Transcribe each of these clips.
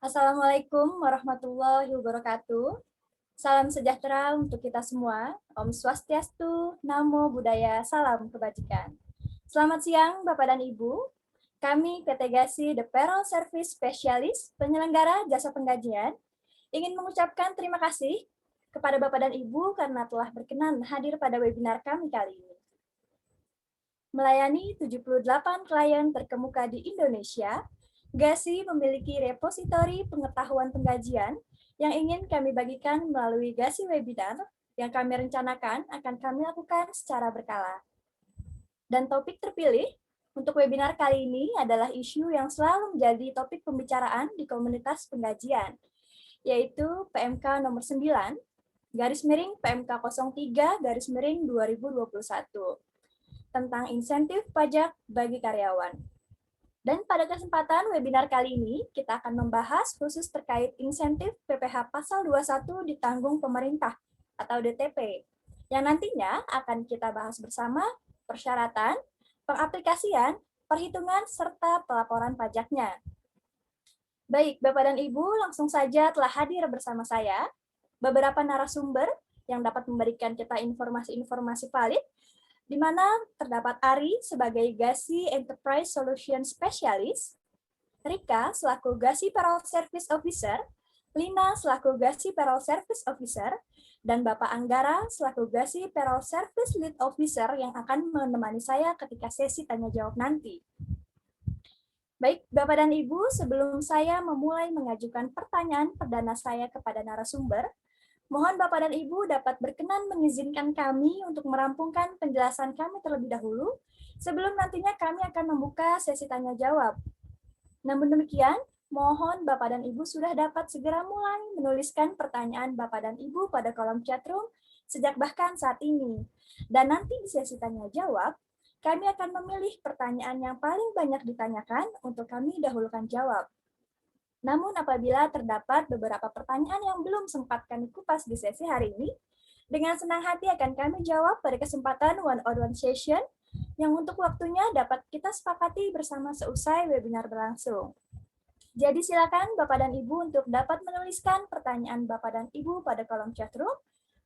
Assalamualaikum warahmatullahi wabarakatuh. Salam sejahtera untuk kita semua. Om Swastiastu, Namo Buddhaya, Salam Kebajikan. Selamat siang Bapak dan Ibu. Kami PT Gasi The Payroll Service Specialist, penyelenggara jasa penggajian, ingin mengucapkan terima kasih kepada Bapak dan Ibu karena telah berkenan hadir pada webinar kami kali ini. Melayani 78 klien terkemuka di Indonesia, Gasi memiliki repositori pengetahuan penggajian yang ingin kami bagikan melalui Gasi Webinar yang kami rencanakan akan kami lakukan secara berkala. Dan topik terpilih untuk webinar kali ini adalah isu yang selalu menjadi topik pembicaraan di komunitas penggajian, yaitu PMK nomor 9, garis miring PMK 03, garis miring 2021, tentang insentif pajak bagi karyawan. Dan pada kesempatan webinar kali ini, kita akan membahas khusus terkait insentif PPh Pasal 21 ditanggung pemerintah atau DTP, yang nantinya akan kita bahas bersama persyaratan, pengaplikasian, perhitungan, serta pelaporan pajaknya. Baik, Bapak dan Ibu, langsung saja telah hadir bersama saya beberapa narasumber yang dapat memberikan kita informasi-informasi valid, di mana terdapat Ari sebagai Gasi Enterprise Solution Specialist, Rika selaku Gasi Payroll Service Officer, Lina selaku Gasi Payroll Service Officer, dan Bapak Anggara selaku Gasi Payroll Service Lead Officer yang akan menemani saya ketika sesi tanya-jawab nanti. Baik, Bapak dan Ibu, sebelum saya memulai mengajukan pertanyaan perdana saya kepada narasumber, mohon Bapak dan Ibu dapat berkenan mengizinkan kami untuk merampungkan penjelasan kami terlebih dahulu, sebelum nantinya kami akan membuka sesi tanya-jawab. Namun demikian, mohon Bapak dan Ibu sudah dapat segera mulai menuliskan pertanyaan Bapak dan Ibu pada kolom chatroom sejak bahkan saat ini. Dan nanti di sesi tanya-jawab, kami akan memilih pertanyaan yang paling banyak ditanyakan untuk kami dahulukan jawab. Namun apabila terdapat beberapa pertanyaan yang belum sempat kami kupas di sesi hari ini, dengan senang hati akan kami jawab pada kesempatan one-on-one session yang untuk waktunya dapat kita sepakati bersama seusai webinar berlangsung. Jadi silakan Bapak dan Ibu untuk dapat menuliskan pertanyaan Bapak dan Ibu pada kolom chatroom.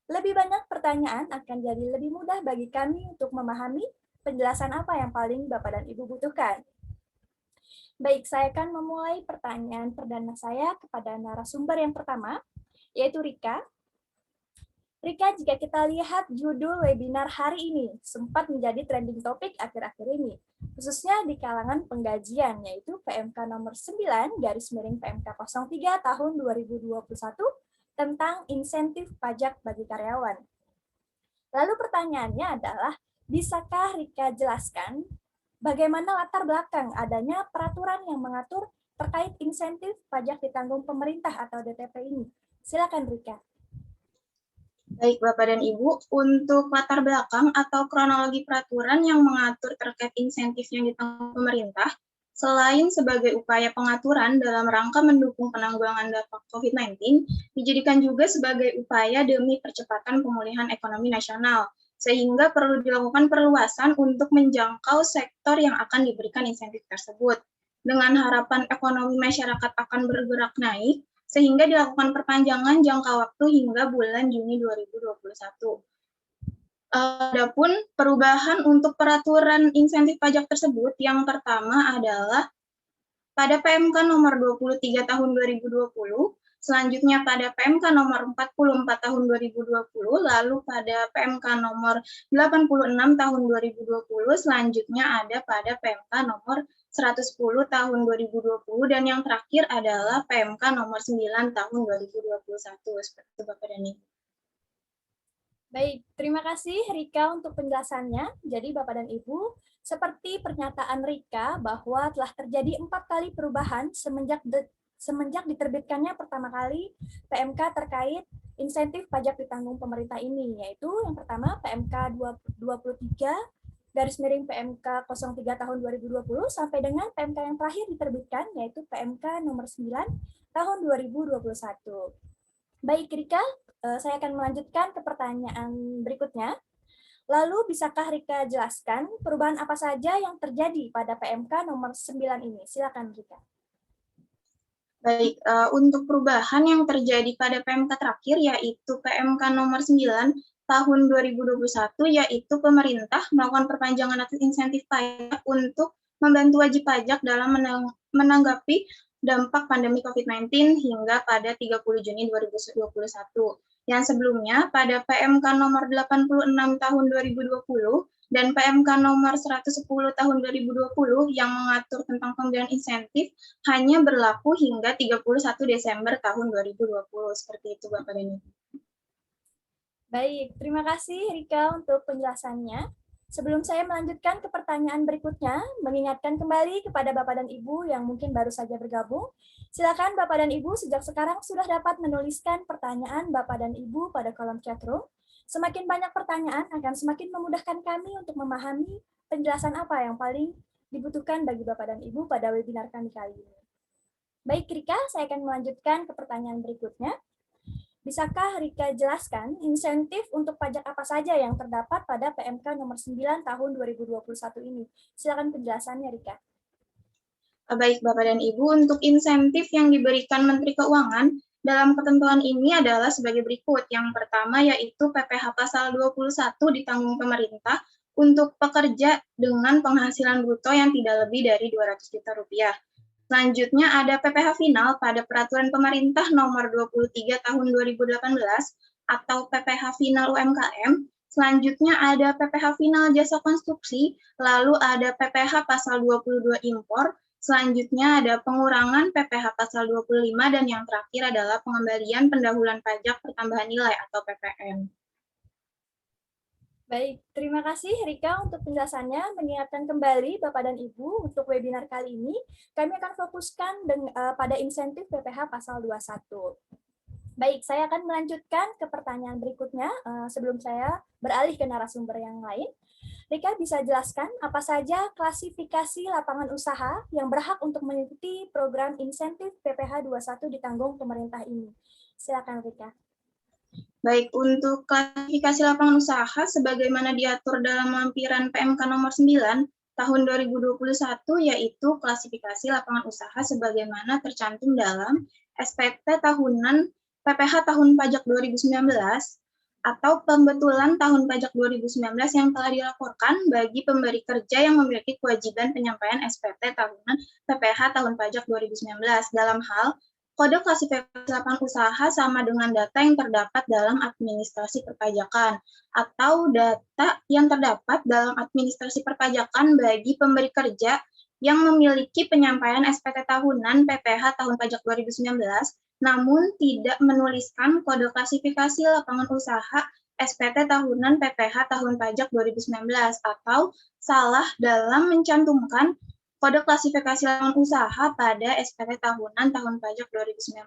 Lebih banyak pertanyaan akan jadi lebih mudah bagi kami untuk memahami penjelasan apa yang paling Bapak dan Ibu butuhkan. Baik, saya akan memulai pertanyaan perdana saya kepada narasumber yang pertama, yaitu Rika. Rika, jika kita lihat judul webinar hari ini, sempat menjadi trending topik akhir-akhir ini, khususnya di kalangan penggajian, yaitu PMK nomor 9, garis miring PMK 03 tahun 2021, tentang insentif pajak bagi karyawan. Lalu pertanyaannya adalah, bisakah Rika jelaskan bagaimana latar belakang adanya peraturan yang mengatur terkait insentif pajak ditanggung pemerintah atau DTP ini? Silakan Rika. Baik Bapak dan Ibu, untuk latar belakang atau kronologi peraturan yang mengatur terkait insentif yang ditanggung pemerintah, selain sebagai upaya pengaturan dalam rangka mendukung penanggulangan dampak COVID-19, dijadikan juga sebagai upaya demi percepatan pemulihan ekonomi nasional, sehingga perlu dilakukan perluasan untuk menjangkau sektor yang akan diberikan insentif tersebut. Dengan harapan ekonomi masyarakat akan bergerak naik, sehingga dilakukan perpanjangan jangka waktu hingga bulan Juni 2021. Adapun perubahan untuk peraturan insentif pajak tersebut, yang pertama adalah pada PMK nomor 23 tahun 2020, selanjutnya pada PMK nomor 44 tahun 2020, lalu pada PMK nomor 86 tahun 2020, selanjutnya ada pada PMK nomor 110 tahun 2020, dan yang terakhir adalah PMK nomor 9 tahun 2021. Seperti itu Bapak dan Ibu. Baik, terima kasih Rika untuk penjelasannya. Jadi Bapak dan Ibu, seperti pernyataan Rika bahwa telah terjadi 4 kali perubahan semenjak diterbitkannya pertama kali PMK terkait insentif pajak ditanggung pemerintah ini, yaitu yang pertama PMK 23 garis miring PMK 03 tahun 2020 sampai dengan PMK yang terakhir diterbitkan, yaitu PMK nomor 9 tahun 2021. Baik Rika, saya akan melanjutkan ke pertanyaan berikutnya. Lalu bisakah Rika jelaskan perubahan apa saja yang terjadi pada PMK nomor 9 ini? Silakan Rika. Baik, untuk perubahan yang terjadi pada PMK terakhir, yaitu PMK nomor 9 tahun 2021, yaitu pemerintah melakukan perpanjangan atas insentif pajak untuk membantu wajib pajak dalam menanggapi dampak pandemi COVID-19 hingga pada 30 Juni 2021. Yang sebelumnya, pada PMK nomor 86 tahun 2020, dan PMK nomor 110 tahun 2020 yang mengatur tentang pemberian insentif hanya berlaku hingga 31 Desember tahun 2020. Seperti itu, Bapak dan Ibu. Baik, terima kasih Rika untuk penjelasannya. Sebelum saya melanjutkan ke pertanyaan berikutnya, mengingatkan kembali kepada Bapak dan Ibu yang mungkin baru saja bergabung, silakan Bapak dan Ibu sejak sekarang sudah dapat menuliskan pertanyaan Bapak dan Ibu pada kolom chatroom. Semakin banyak pertanyaan akan semakin memudahkan kami untuk memahami penjelasan apa yang paling dibutuhkan bagi Bapak dan Ibu pada webinar kami kali ini. Baik Rika, saya akan melanjutkan ke pertanyaan berikutnya. Bisakah Rika jelaskan insentif untuk pajak apa saja yang terdapat pada PMK nomor 9 tahun 2021 ini? Silakan penjelasannya, Rika. Baik, Bapak dan Ibu, untuk insentif yang diberikan Menteri Keuangan dalam ketentuan ini adalah sebagai berikut. Yang pertama yaitu PPh pasal 21 ditanggung pemerintah untuk pekerja dengan penghasilan bruto yang tidak lebih dari 200 juta rupiah. Selanjutnya ada PPh final pada Peraturan Pemerintah Nomor 23 Tahun 2018 atau PPh final UMKM. Selanjutnya ada PPh final jasa konstruksi, lalu ada PPh pasal 22 impor, selanjutnya ada pengurangan PPh pasal 25, dan yang terakhir adalah pengembalian pendahuluan pajak pertambahan nilai atau PPN. Baik, terima kasih Rika untuk penjelasannya. Mengingatkan kembali Bapak dan Ibu, untuk webinar kali ini, kami akan fokuskan pada insentif PPh pasal 21. Baik, saya akan melanjutkan ke pertanyaan berikutnya sebelum saya beralih ke narasumber yang lain. Rika bisa jelaskan apa saja klasifikasi lapangan usaha yang berhak untuk mengikuti program insentif PPh 21 ditanggung pemerintah ini. Silakan Rika. Baik, untuk klasifikasi lapangan usaha sebagaimana diatur dalam lampiran PMK nomor 9 tahun 2021, yaitu klasifikasi lapangan usaha sebagaimana tercantum dalam SPT tahunan PPh tahun pajak 2019 atau pembetulan tahun pajak 2019 yang telah dilaporkan bagi pemberi kerja yang memiliki kewajiban penyampaian SPT tahunan PPh tahun pajak 2019 dalam hal kode klasifikasi lapangan usaha sama dengan data yang terdapat dalam administrasi perpajakan atau data yang terdapat dalam administrasi perpajakan bagi pemberi kerja yang memiliki penyampaian SPT tahunan PPh tahun pajak 2019 namun tidak menuliskan kode klasifikasi lapangan usaha SPT tahunan PPh tahun pajak 2019 atau salah dalam mencantumkan kode klasifikasi lapangan usaha pada SPT tahunan tahun pajak 2019.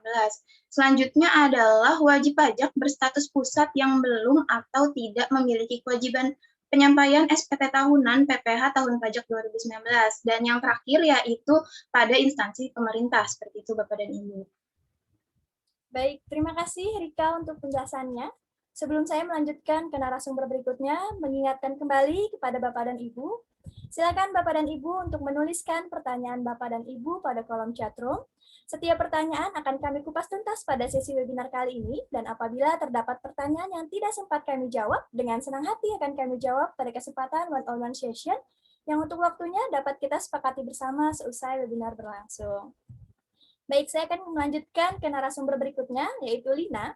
Selanjutnya adalah wajib pajak berstatus pusat yang belum atau tidak memiliki kewajiban penyampaian SPT tahunan PPh tahun pajak 2019. Dan yang terakhir yaitu pada instansi pemerintah. Seperti itu Bapak dan Ibu. Baik, terima kasih Rika untuk penjelasannya. Sebelum saya melanjutkan ke narasumber berikutnya, mengingatkan kembali kepada Bapak dan Ibu, silakan Bapak dan Ibu untuk menuliskan pertanyaan Bapak dan Ibu pada kolom chatroom. Setiap pertanyaan akan kami kupas tuntas pada sesi webinar kali ini, dan apabila terdapat pertanyaan yang tidak sempat kami jawab, dengan senang hati akan kami jawab pada kesempatan one-on-one session, yang untuk waktunya dapat kita sepakati bersama seusai webinar berlangsung. Baik, saya akan melanjutkan ke narasumber berikutnya, yaitu Lina.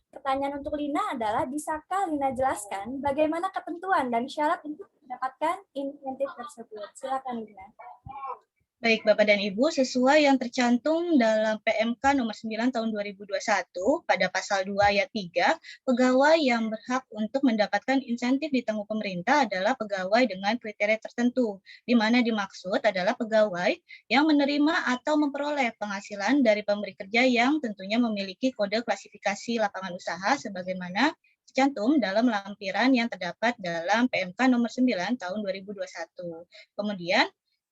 Pertanyaan untuk Lina adalah, bisakah Lina jelaskan bagaimana ketentuan dan syarat untuk mendapatkan insentif tersebut? Silakan Lina. Baik, Bapak dan Ibu, sesuai yang tercantum dalam PMK nomor 9 tahun 2021 pada pasal 2 ayat 3, pegawai yang berhak untuk mendapatkan insentif ditanggung pemerintah adalah pegawai dengan kriteria tertentu, di mana dimaksud adalah pegawai yang menerima atau memperoleh penghasilan dari pemberi kerja yang tentunya memiliki kode klasifikasi lapangan usaha sebagaimana tercantum dalam lampiran yang terdapat dalam PMK nomor 9 tahun 2021. Kemudian,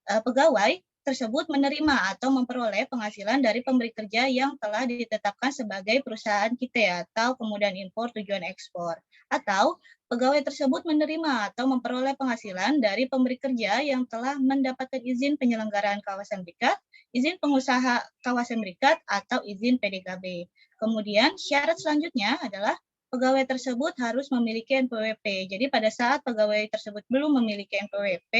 pegawai tersebut menerima atau memperoleh penghasilan dari pemberi kerja yang telah ditetapkan sebagai perusahaan kita atau kemudian impor tujuan ekspor. Atau pegawai tersebut menerima atau memperoleh penghasilan dari pemberi kerja yang telah mendapatkan izin penyelenggaraan kawasan berikat, izin pengusaha kawasan berikat, atau izin PDKB. Kemudian syarat selanjutnya adalah pegawai tersebut harus memiliki NPWP. Jadi pada saat pegawai tersebut belum memiliki NPWP,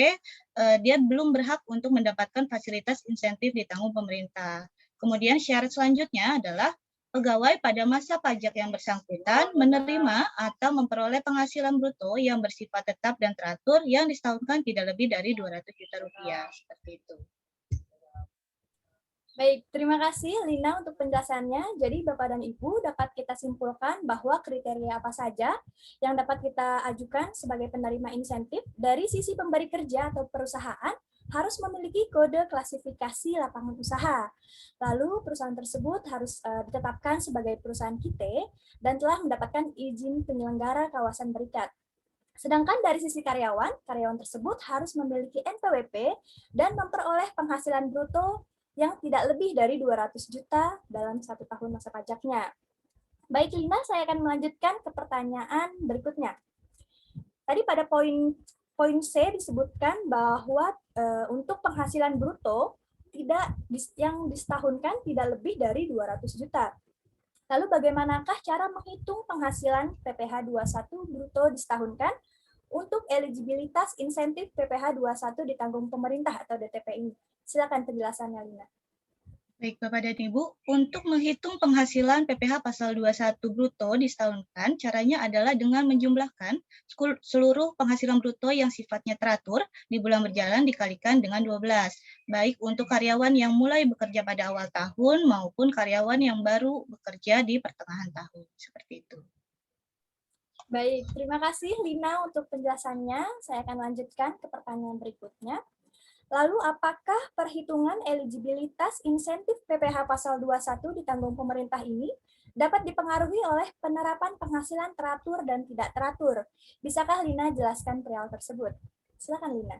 dia belum berhak untuk mendapatkan fasilitas insentif ditanggung pemerintah. Kemudian syarat selanjutnya adalah pegawai pada masa pajak yang bersangkutan menerima atau memperoleh penghasilan bruto yang bersifat tetap dan teratur yang disetahunkan tidak lebih dari 200 juta rupiah. Seperti itu. Baik, terima kasih Lina untuk penjelasannya. Jadi Bapak dan Ibu dapat kita simpulkan bahwa kriteria apa saja yang dapat kita ajukan sebagai penerima insentif dari sisi pemberi kerja atau perusahaan harus memiliki kode klasifikasi lapangan usaha. Lalu perusahaan tersebut harus ditetapkan sebagai perusahaan KIT dan telah mendapatkan izin penyelenggara kawasan berikat. Sedangkan dari sisi karyawan, karyawan tersebut harus memiliki NPWP dan memperoleh penghasilan bruto yang tidak lebih dari 200 juta dalam 1 tahun masa pajaknya. Baik Lina, saya akan melanjutkan ke pertanyaan berikutnya. Tadi pada poin C disebutkan bahwa untuk penghasilan bruto yang disetahunkan tidak lebih dari 200 juta. Lalu bagaimanakah cara menghitung penghasilan PPh 21 bruto disetahunkan untuk eligibilitas insentif PPh 21 ditanggung pemerintah atau DTP ini? Silakan penjelasannya, Lina. Baik, Bapak dan Ibu, untuk menghitung penghasilan PPh pasal 21 bruto disetahunkan, caranya adalah dengan menjumlahkan seluruh penghasilan bruto yang sifatnya teratur di bulan berjalan dikalikan dengan 12, baik untuk karyawan yang mulai bekerja pada awal tahun maupun karyawan yang baru bekerja di pertengahan tahun. Seperti itu. Baik, terima kasih Lina untuk penjelasannya. Saya akan lanjutkan ke pertanyaan berikutnya. Lalu apakah perhitungan eligibilitas insentif PPh pasal 21 ditanggung pemerintah ini dapat dipengaruhi oleh penerapan penghasilan teratur dan tidak teratur? Bisakah Lina jelaskan perihal tersebut? Silakan Lina.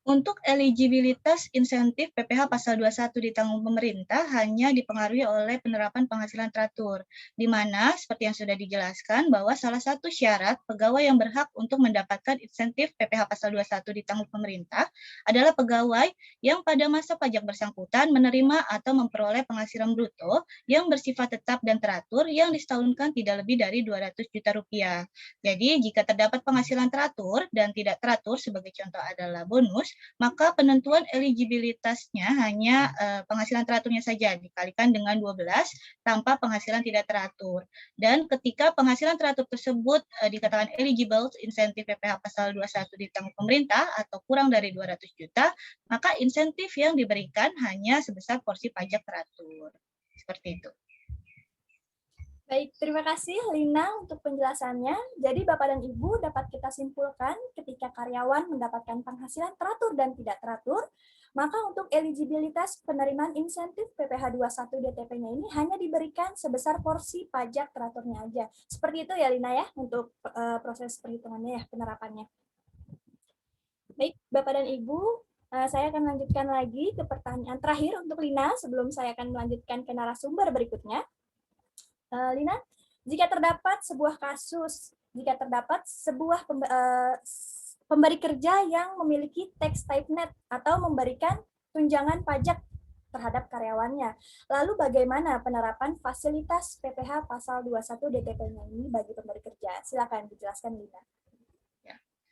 Untuk eligibilitas insentif PPh pasal 21 ditanggung pemerintah hanya dipengaruhi oleh penerapan penghasilan teratur, di mana seperti yang sudah dijelaskan bahwa salah satu syarat pegawai yang berhak untuk mendapatkan insentif PPh pasal 21 ditanggung pemerintah adalah pegawai yang pada masa pajak bersangkutan menerima atau memperoleh penghasilan bruto yang bersifat tetap dan teratur yang disetahunkan tidak lebih dari 200 juta rupiah. Jadi jika terdapat penghasilan teratur dan tidak teratur, sebagai contoh adalah bonus, maka penentuan eligibilitasnya hanya penghasilan teraturnya saja dikalikan dengan 12 tanpa penghasilan tidak teratur. Dan ketika penghasilan teratur tersebut dikatakan eligible insentif PPh pasal 21 ditanggung pemerintah atau kurang dari 200 juta, maka insentif yang diberikan hanya sebesar porsi pajak teratur. Seperti itu. Baik, terima kasih Lina untuk penjelasannya. Jadi Bapak dan Ibu dapat kita simpulkan ketika karyawan mendapatkan penghasilan teratur dan tidak teratur, maka untuk eligibilitas penerimaan insentif PPh 21 DTP-nya ini hanya diberikan sebesar porsi pajak teraturnya aja. Seperti itu ya Lina ya untuk proses perhitungannya ya, penerapannya. Baik, Bapak dan Ibu, saya akan lanjutkan lagi ke pertanyaan terakhir untuk Lina sebelum saya akan melanjutkan ke narasumber berikutnya. Lina, jika terdapat sebuah pemberi kerja yang memiliki tax type net atau memberikan tunjangan pajak terhadap karyawannya, lalu bagaimana penerapan fasilitas PPh pasal 21 DTP-nya ini bagi pemberi kerja? Silakan dijelaskan, Lina.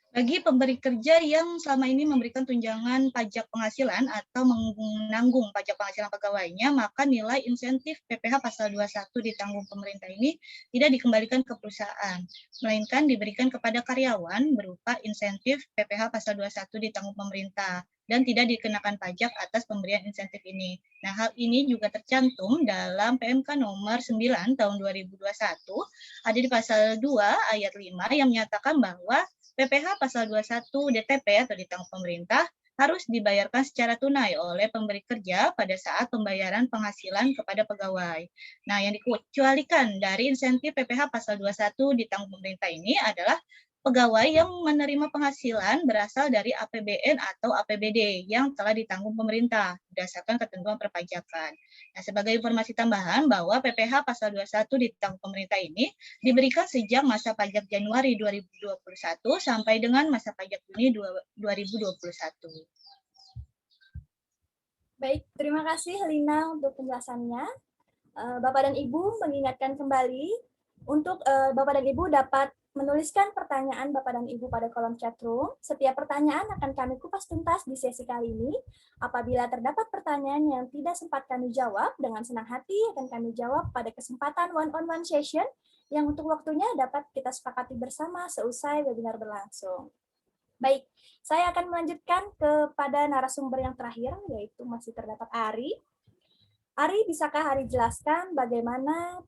Bagi pemberi kerja yang selama ini memberikan tunjangan pajak penghasilan atau menanggung pajak penghasilan pegawainya, maka nilai insentif PPh pasal 21 ditanggung pemerintah ini tidak dikembalikan ke perusahaan, melainkan diberikan kepada karyawan berupa insentif PPh pasal 21 ditanggung pemerintah dan tidak dikenakan pajak atas pemberian insentif ini. Nah, hal ini juga tercantum dalam PMK nomor 9 tahun 2021, ada di pasal 2 ayat 5 yang menyatakan bahwa PPh pasal 21 DTP atau ditanggung pemerintah harus dibayarkan secara tunai oleh pemberi kerja pada saat pembayaran penghasilan kepada pegawai. Nah, yang dikecualikan dari insentif PPh pasal 21 ditanggung pemerintah ini adalah pegawai yang menerima penghasilan berasal dari APBN atau APBD yang telah ditanggung pemerintah berdasarkan ketentuan perpajakan. Nah, sebagai informasi tambahan bahwa PPh pasal 21 ditanggung pemerintah ini diberikan sejak masa pajak Januari 2021 sampai dengan masa pajak Juni 2021. Baik, terima kasih Lina untuk penjelasannya. Bapak dan Ibu mengingatkan kembali untuk Bapak dan Ibu dapat menuliskan pertanyaan Bapak dan Ibu pada kolom chat room. Setiap pertanyaan akan kami kupas tuntas di sesi kali ini. Apabila terdapat pertanyaan yang tidak sempat kami jawab, dengan senang hati akan kami jawab pada kesempatan one-on-one session yang untuk waktunya dapat kita sepakati bersama seusai webinar berlangsung. Baik, saya akan melanjutkan kepada narasumber yang terakhir, yaitu masih terdapat Ari. Ari, bisakah Ari jelaskan bagaimana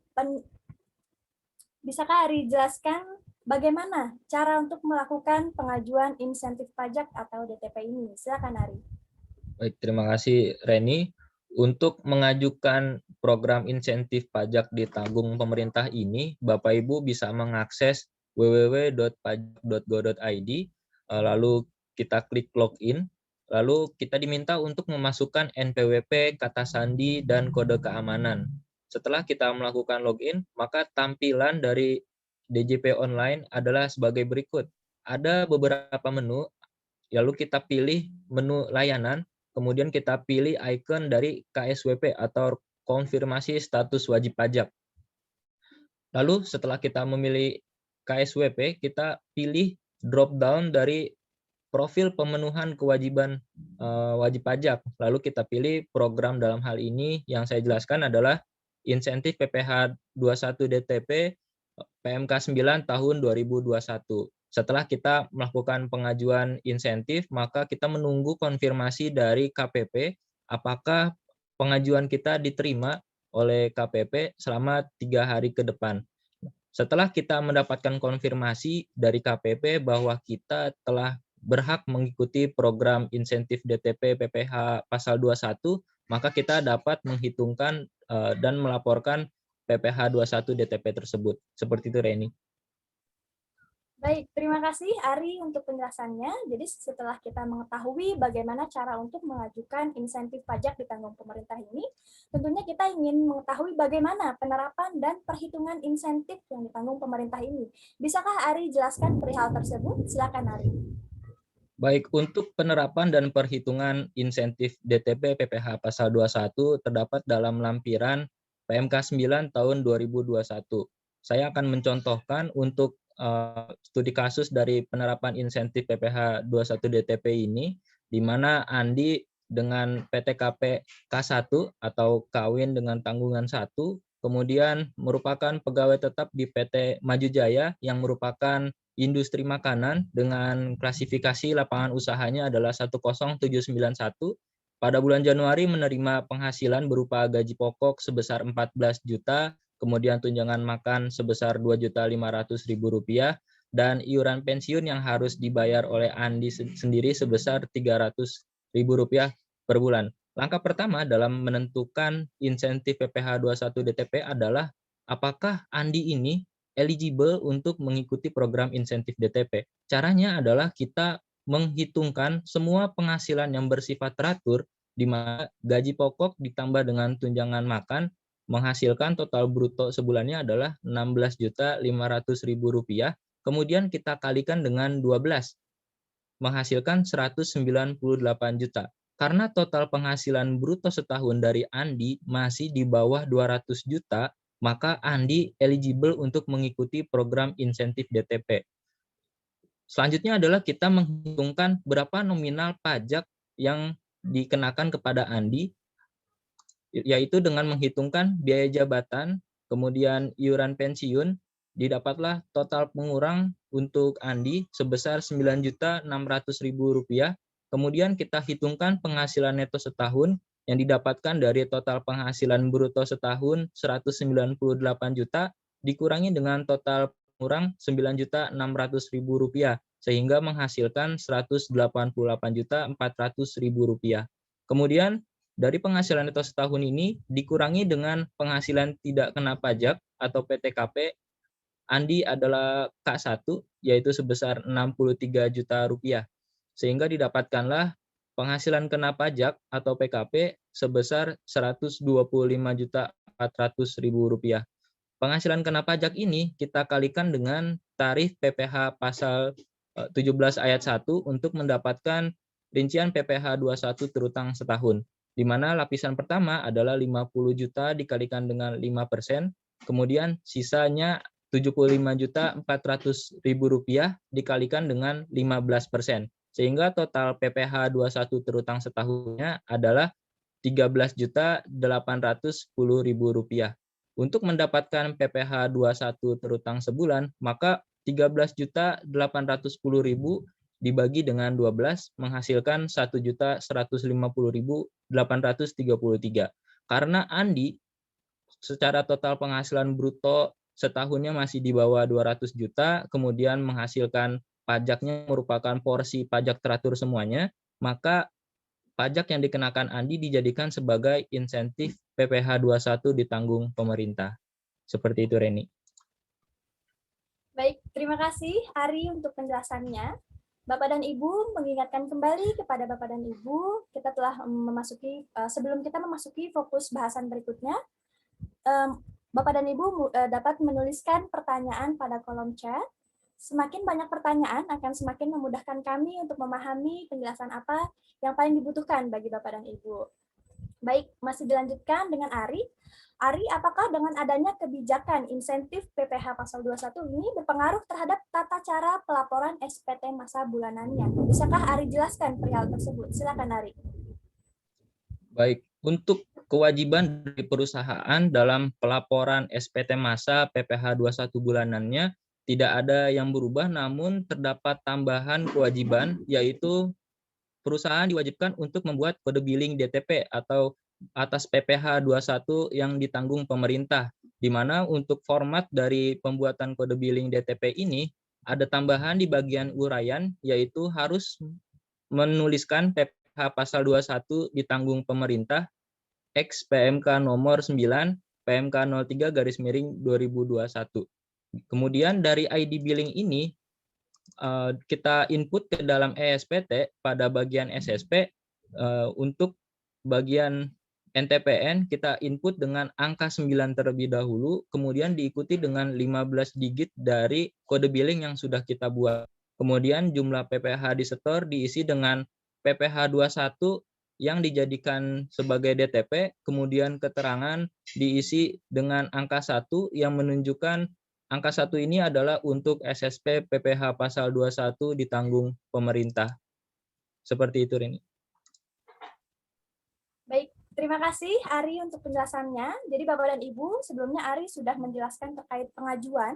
cara untuk melakukan pengajuan insentif pajak atau DTP ini? Silakan Ari. Baik, terima kasih Reni. Untuk mengajukan program insentif pajak ditanggung pemerintah ini, Bapak Ibu bisa mengakses www.pajak.go.id, lalu kita klik login, lalu kita diminta untuk memasukkan NPWP, kata sandi, dan kode keamanan. Setelah kita melakukan login, maka tampilan dari DJP online adalah sebagai berikut. Ada beberapa menu, lalu kita pilih menu layanan, kemudian kita pilih icon dari KSWP atau konfirmasi status wajib pajak. Lalu setelah kita memilih KSWP, kita pilih drop down dari profil pemenuhan kewajiban wajib pajak. Lalu kita pilih program dalam hal ini yang saya jelaskan adalah insentif PPh 21 DTP PMK 9 tahun 2021. Setelah kita melakukan pengajuan insentif, maka kita menunggu konfirmasi dari KPP apakah pengajuan kita diterima oleh KPP selama 3 hari ke depan. Setelah kita mendapatkan konfirmasi dari KPP bahwa kita telah berhak mengikuti program insentif DTP PPh pasal 21, maka kita dapat menghitungkan dan melaporkan PPh 21 DTP tersebut. Seperti itu, Reni. Baik, terima kasih Ari untuk penjelasannya. Jadi setelah kita mengetahui bagaimana cara untuk mengajukan insentif pajak ditanggung pemerintah ini, tentunya kita ingin mengetahui bagaimana penerapan dan perhitungan insentif yang ditanggung pemerintah ini. Bisakah Ari jelaskan perihal tersebut? Silakan Ari. Baik, untuk penerapan dan perhitungan insentif DTP PPh pasal 21 terdapat dalam lampiran PMK 9 tahun 2021. Saya akan mencontohkan untuk studi kasus dari penerapan insentif PPh 21 DTP ini, di mana Andi dengan PTKP K1 atau kawin dengan tanggungan 1, kemudian merupakan pegawai tetap di PT Maju Jaya yang merupakan industri makanan dengan klasifikasi lapangan usahanya adalah 10791. Pada bulan Januari menerima penghasilan berupa gaji pokok sebesar 14 juta, kemudian tunjangan makan sebesar Rp2.500.000, dan iuran pensiun yang harus dibayar oleh Andi sendiri sebesar Rp300.000 per bulan. Langkah pertama dalam menentukan insentif PPh 21 DTP adalah apakah Andi ini eligible untuk mengikuti program insentif DTP. Caranya adalah kita menghitungkan semua penghasilan yang bersifat teratur, di mana gaji pokok ditambah dengan tunjangan makan menghasilkan total bruto sebulannya adalah Rp16.500.000. Kemudian kita kalikan dengan 12, menghasilkan 198 juta. Karena total penghasilan bruto setahun dari Andi masih di bawah 200 juta, maka Andi eligible untuk mengikuti program insentif DTP. Selanjutnya adalah kita menghitungkan berapa nominal pajak yang dikenakan kepada Andi, yaitu dengan menghitungkan biaya jabatan, kemudian iuran pensiun, didapatlah total pengurang untuk Andi sebesar Rp9.600.000. Kemudian kita hitungkan penghasilan neto setahun yang didapatkan dari total penghasilan bruto setahun 198 juta dikurangi dengan total pengurang Rp9.600.000 sehingga menghasilkan Rp188.400.000. Kemudian dari penghasilan neto setahun ini dikurangi dengan penghasilan tidak kena pajak atau PTKP, Andi adalah K1, yaitu sebesar 63 juta rupiah. Sehingga didapatkanlah penghasilan kena pajak atau PKP sebesar 125.400.000 rupiah. Penghasilan kena pajak ini kita kalikan dengan tarif PPh pasal 17 ayat 1 untuk mendapatkan rincian PPh 21 terutang setahun, di mana lapisan pertama adalah 50 juta dikalikan dengan 5%, kemudian sisanya 75.400.000 rupiah dikalikan dengan 15%, sehingga total PPh 21 terutang setahunnya adalah 13.810.000 rupiah. Untuk mendapatkan PPh 21 terutang sebulan, maka 13.810.000 dibagi dengan 12 menghasilkan 1.150.833. Karena Andi secara total penghasilan bruto setahunnya masih di bawah 200 juta, kemudian menghasilkan pajaknya merupakan porsi pajak teratur semuanya, maka pajak yang dikenakan Andi dijadikan sebagai insentif PPh 21 ditanggung pemerintah. Seperti itu, Reni. Baik, terima kasih Ari untuk penjelasannya. Bapak dan Ibu, mengingatkan kembali kepada Bapak dan Ibu, kita telah memasuki, sebelum kita memasuki fokus bahasan berikutnya, Bapak dan Ibu dapat menuliskan pertanyaan pada kolom chat. Semakin banyak pertanyaan akan semakin memudahkan kami untuk memahami penjelasan apa yang paling dibutuhkan bagi Bapak dan Ibu. Baik, masih dilanjutkan dengan Ari. Ari, apakah dengan adanya kebijakan insentif PPh pasal 21 ini berpengaruh terhadap tata cara pelaporan SPT masa bulanannya? Bisakah Ari jelaskan perihal tersebut? Silakan Ari. Baik, untuk kewajiban dari perusahaan dalam pelaporan SPT masa PPh 21 bulanannya tidak ada yang berubah, namun terdapat tambahan kewajiban, yaitu perusahaan diwajibkan untuk membuat kode billing DTP atau atas PPh 21 yang ditanggung pemerintah, di mana untuk format dari pembuatan kode billing DTP ini ada tambahan di bagian uraian, yaitu harus menuliskan PPh pasal 21 ditanggung pemerintah X PMK nomor 9 PMK 03/2021. Kemudian dari ID billing ini kita input ke dalam ESPT pada bagian SSP. Untuk bagian NTPN kita input dengan angka 9 terlebih dahulu, kemudian diikuti dengan 15 digit dari kode billing yang sudah kita buat. Kemudian jumlah PPh disetor diisi dengan PPh 21 yang dijadikan sebagai DTP, kemudian keterangan diisi dengan angka 1 yang menunjukkan angka 1 ini adalah untuk SSP PPh pasal 21 ditanggung pemerintah. Seperti itu, Rini. Baik, terima kasih Ari untuk penjelasannya. Jadi Bapak dan Ibu, sebelumnya Ari sudah menjelaskan terkait pengajuan,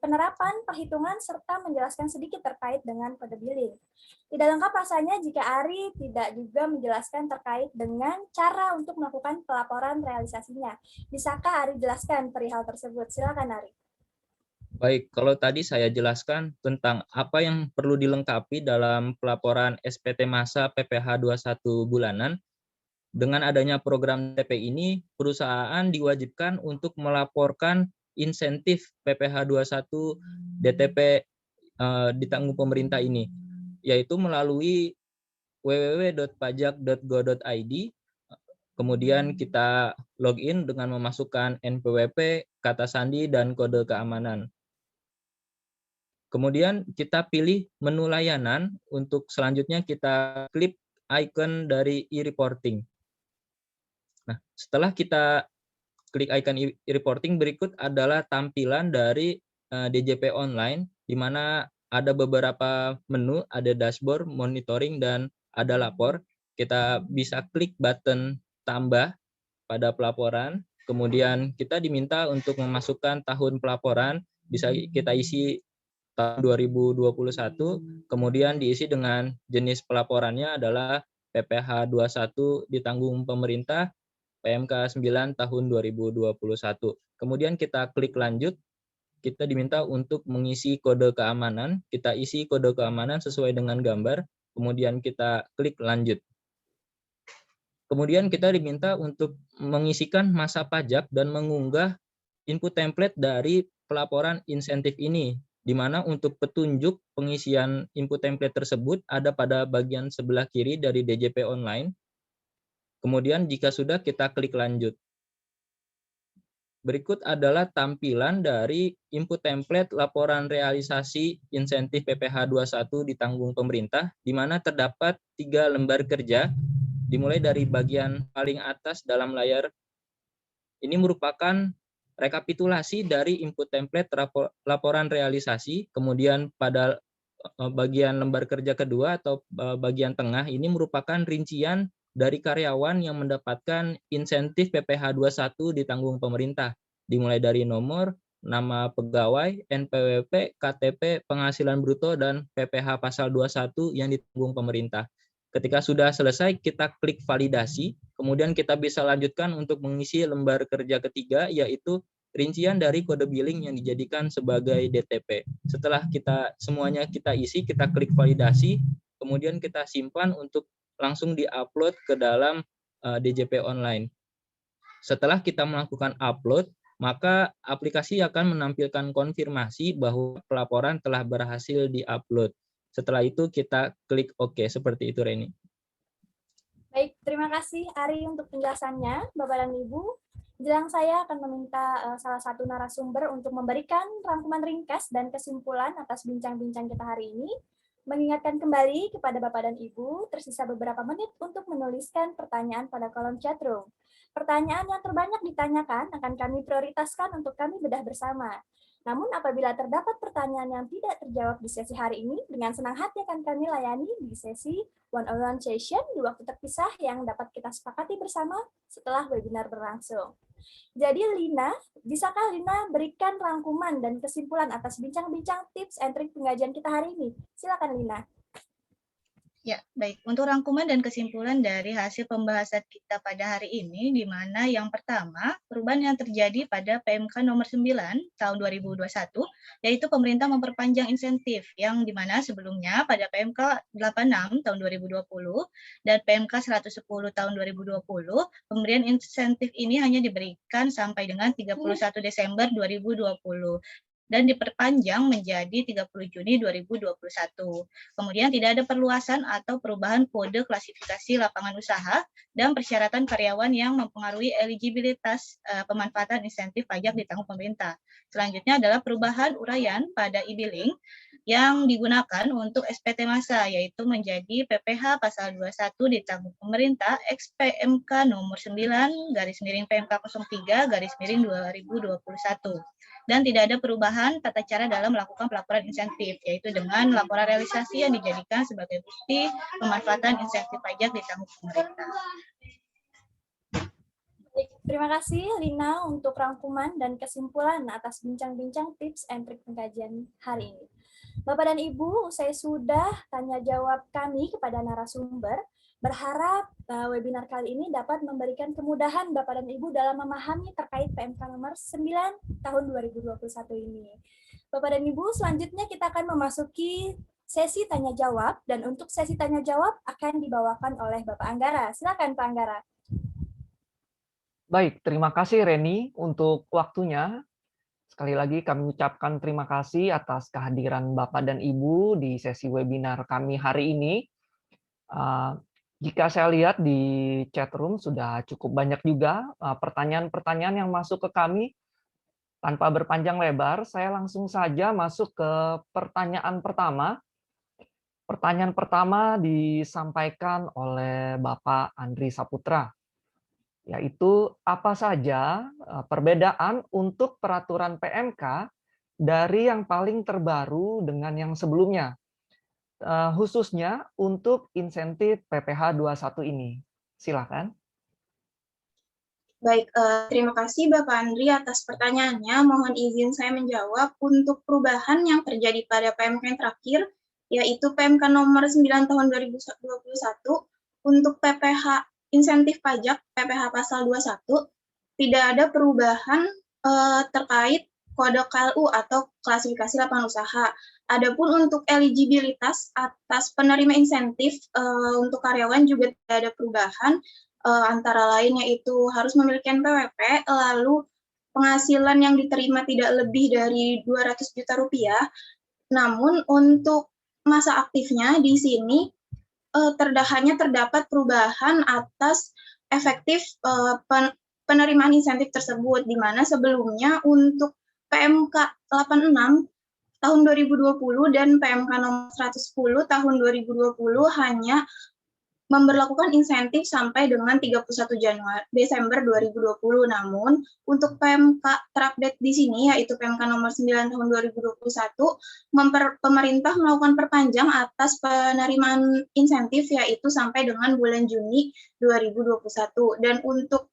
penerapan, perhitungan, serta menjelaskan sedikit terkait dengan kode billing. Tidak lengkap rasanya jika Ari tidak juga menjelaskan terkait dengan cara untuk melakukan pelaporan realisasinya. Bisakah Ari jelaskan perihal tersebut? Silakan Ari. Baik, kalau tadi saya jelaskan tentang apa yang perlu dilengkapi dalam pelaporan SPT masa PPh 21 bulanan, dengan adanya program DTP ini, perusahaan diwajibkan untuk melaporkan insentif PPh 21 DTP ditanggung pemerintah ini, yaitu melalui www.pajak.go.id. Kemudian kita login dengan memasukkan NPWP, kata sandi, dan kode keamanan. Kemudian kita pilih menu layanan. Untuk selanjutnya kita klik icon dari e-reporting. Nah, setelah kita klik icon e-reporting, berikut adalah tampilan dari DJP online, di mana ada beberapa menu, ada dashboard, monitoring, dan ada lapor. Kita bisa klik button tambah pada pelaporan. Kemudian kita diminta untuk memasukkan tahun pelaporan, bisa kita isi tahun 2021, kemudian diisi dengan jenis pelaporannya adalah PPh 21 ditanggung pemerintah PMK 9 tahun 2021. Kemudian kita klik lanjut, kita diminta untuk mengisi kode keamanan, kita isi kode keamanan sesuai dengan gambar, kemudian kita klik lanjut. Kemudian kita diminta untuk mengisikan masa pajak dan mengunggah input template dari pelaporan insentif ini, di mana untuk petunjuk pengisian input template tersebut ada pada bagian sebelah kiri dari DJP online. Kemudian jika sudah, kita klik lanjut. Berikut adalah tampilan dari input template laporan realisasi insentif PPh 21 ditanggung pemerintah, di mana terdapat 3 lembar kerja, dimulai dari bagian paling atas dalam layar. Ini merupakan rekapitulasi dari input template laporan realisasi, kemudian pada bagian lembar kerja kedua atau bagian tengah ini merupakan rincian dari karyawan yang mendapatkan insentif PPh 21 ditanggung pemerintah, dimulai dari nomor, nama pegawai, NPWP, KTP, penghasilan bruto, dan PPh pasal 21 yang ditanggung pemerintah. Ketika sudah selesai, kita klik validasi, kemudian kita bisa lanjutkan untuk mengisi lembar kerja ketiga, yaitu rincian dari kode billing yang dijadikan sebagai DTP. Setelah semuanya kita isi, kita klik validasi, kemudian kita simpan untuk langsung di-upload ke dalam DJP online. Setelah kita melakukan upload, maka aplikasi akan menampilkan konfirmasi bahwa pelaporan telah berhasil di-upload. Setelah itu kita klik OK, seperti itu Reni. Baik, terima kasih Ari untuk penjelasannya, Bapak dan Ibu. Jelang saya akan meminta salah satu narasumber untuk memberikan rangkuman ringkas dan kesimpulan atas bincang-bincang kita hari ini. Mengingatkan kembali kepada Bapak dan Ibu, tersisa beberapa menit untuk menuliskan pertanyaan pada kolom chatroom. Pertanyaan yang terbanyak ditanyakan akan kami prioritaskan untuk kami bedah bersama. Namun apabila terdapat pertanyaan yang tidak terjawab di sesi hari ini, dengan senang hati akan kami layani di sesi one-on-one session di waktu terpisah yang dapat kita sepakati bersama setelah webinar berlangsung. Jadi Lina, bisakah Lina berikan rangkuman dan kesimpulan atas bincang-bincang tips and trik penggajian kita hari ini? Silakan Lina. Ya, baik. Untuk rangkuman dan kesimpulan dari hasil pembahasan kita pada hari ini, di mana yang pertama, perubahan yang terjadi pada PMK nomor 9 tahun 2021, yaitu pemerintah memperpanjang insentif, yang di mana sebelumnya pada PMK 86 tahun 2020 dan PMK 110 tahun 2020, pemberian insentif ini hanya diberikan sampai dengan 31 Desember 2020. Dan diperpanjang menjadi 30 Juni 2021. Kemudian tidak ada perluasan atau perubahan kode klasifikasi lapangan usaha dan persyaratan karyawan yang mempengaruhi eligibilitas pemanfaatan insentif pajak ditanggung pemerintah. Selanjutnya adalah perubahan uraian pada e-billing yang digunakan untuk SPT massa, yaitu menjadi PPh pasal 21 ditanggung pemerintah XPMK nomor 9 /PMK 03 /2021. Dan tidak ada perubahan tata cara dalam melakukan pelaporan insentif, yaitu dengan laporan realisasi yang dijadikan sebagai bukti pemanfaatan insentif pajak ditanggung pemerintah. Terima kasih Lina untuk rangkuman dan kesimpulan atas bincang-bincang tips and trik pengkajian hari ini. Bapak dan Ibu, usai sudah tanya jawab kami kepada narasumber, berharap webinar kali ini dapat memberikan kemudahan Bapak dan Ibu dalam memahami terkait PMK nomor 9 tahun 2021 ini. Bapak dan Ibu, selanjutnya kita akan memasuki sesi tanya jawab, dan untuk sesi tanya jawab akan dibawakan oleh Bapak Anggara. Silakan Pak Anggara. Baik, terima kasih Reni untuk waktunya. Sekali lagi kami ucapkan terima kasih atas kehadiran Bapak dan Ibu di sesi webinar kami hari ini. Jika saya lihat di chat room sudah cukup banyak juga pertanyaan-pertanyaan yang masuk ke kami. Tanpa berpanjang lebar, saya langsung saja masuk ke pertanyaan pertama. Pertanyaan pertama disampaikan oleh Bapak Andri Saputra, yaitu apa saja perbedaan untuk peraturan PMK dari yang paling terbaru dengan yang sebelumnya, khususnya untuk insentif PPh 21 ini. Silakan. Baik, terima kasih Bapak Andri atas pertanyaannya. Mohon izin saya menjawab untuk perubahan yang terjadi pada PMK yang terakhir, yaitu PMK nomor 9 tahun 2021, untuk PPh insentif pajak PPh pasal 21, tidak ada perubahan terkait kode KLU atau klasifikasi lapangan usaha. Adapun untuk eligibilitas atas penerima insentif untuk karyawan juga tidak ada perubahan, antara lain yaitu harus memiliki NPWP, lalu penghasilan yang diterima tidak lebih dari 200 juta rupiah. Namun untuk masa aktifnya di sini hanya terdapat perubahan atas efektif penerimaan insentif tersebut, di mana sebelumnya untuk PMK 86 tahun 2020 dan PMK nomor 110 tahun 2020 hanya memberlakukan insentif sampai dengan 31 Desember 2020. Namun, untuk PMK terupdate di sini, yaitu PMK nomor 9 tahun 2021, pemerintah melakukan perpanjang atas penerimaan insentif, yaitu sampai dengan bulan Juni 2021. Dan untuk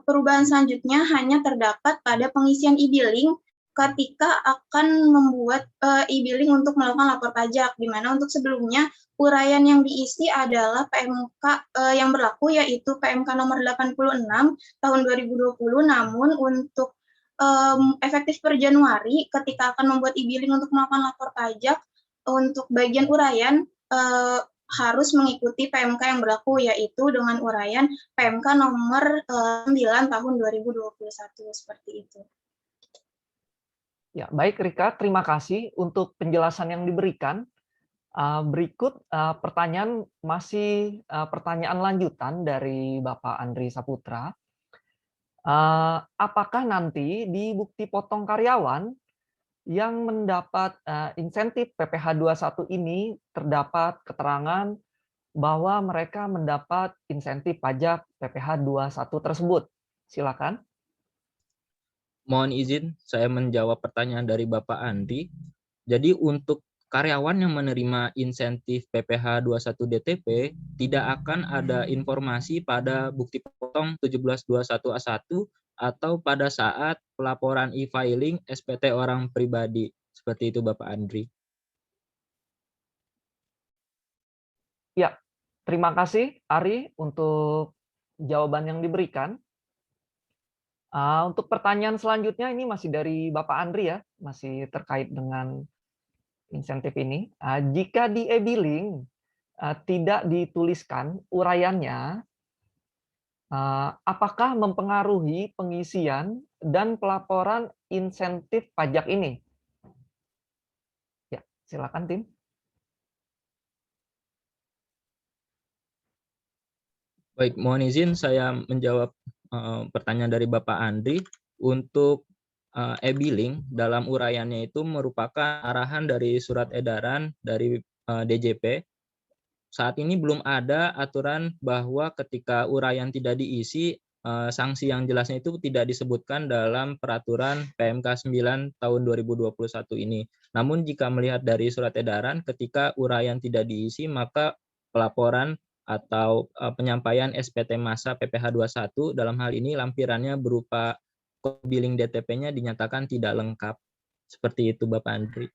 perubahan selanjutnya hanya terdapat pada pengisian e-billing ketika akan membuat e-billing untuk melakukan lapor pajak, di mana untuk sebelumnya uraian yang diisi adalah PMK yang berlaku, yaitu PMK nomor 86 tahun 2020, namun untuk efektif per Januari ketika akan membuat e-billing untuk melakukan lapor pajak, untuk bagian uraian harus mengikuti PMK yang berlaku, yaitu dengan uraian PMK nomor 9 tahun 2021, seperti itu. Ya, baik Rika, terima kasih untuk penjelasan yang diberikan. Berikut pertanyaan pertanyaan lanjutan dari Bapak Andri Saputra. Apakah nanti di bukti potong karyawan yang mendapat insentif PPh 21 ini terdapat keterangan bahwa mereka mendapat insentif pajak PPh 21 tersebut? Silakan. Mohon izin saya menjawab pertanyaan dari Bapak Andri. Jadi untuk karyawan yang menerima insentif PPh 21 DTP tidak akan ada informasi pada bukti potong 1721A1 atau pada saat pelaporan e-filing SPT orang pribadi. Seperti itu Bapak Andri. Ya, terima kasih Ari untuk jawaban yang diberikan. Untuk pertanyaan selanjutnya ini masih dari Bapak Andri ya, masih terkait dengan insentif ini. Jika di e-billing tidak dituliskan uraiannya, apakah mempengaruhi pengisian dan pelaporan insentif pajak ini? Ya, silakan tim. Baik, mohon izin saya menjawab pertanyaan dari Bapak Andri. Untuk e-billing dalam uraiannya itu merupakan arahan dari surat edaran dari DJP. Saat ini belum ada aturan bahwa ketika uraian tidak diisi, sanksi yang jelasnya itu tidak disebutkan dalam peraturan PMK 9 tahun 2021 ini. Namun jika melihat dari surat edaran, ketika uraian tidak diisi, maka pelaporan atau penyampaian SPT masa PPh 21 dalam hal ini lampirannya berupa billing DTP-nya dinyatakan tidak lengkap. Seperti itu Bapak Andri.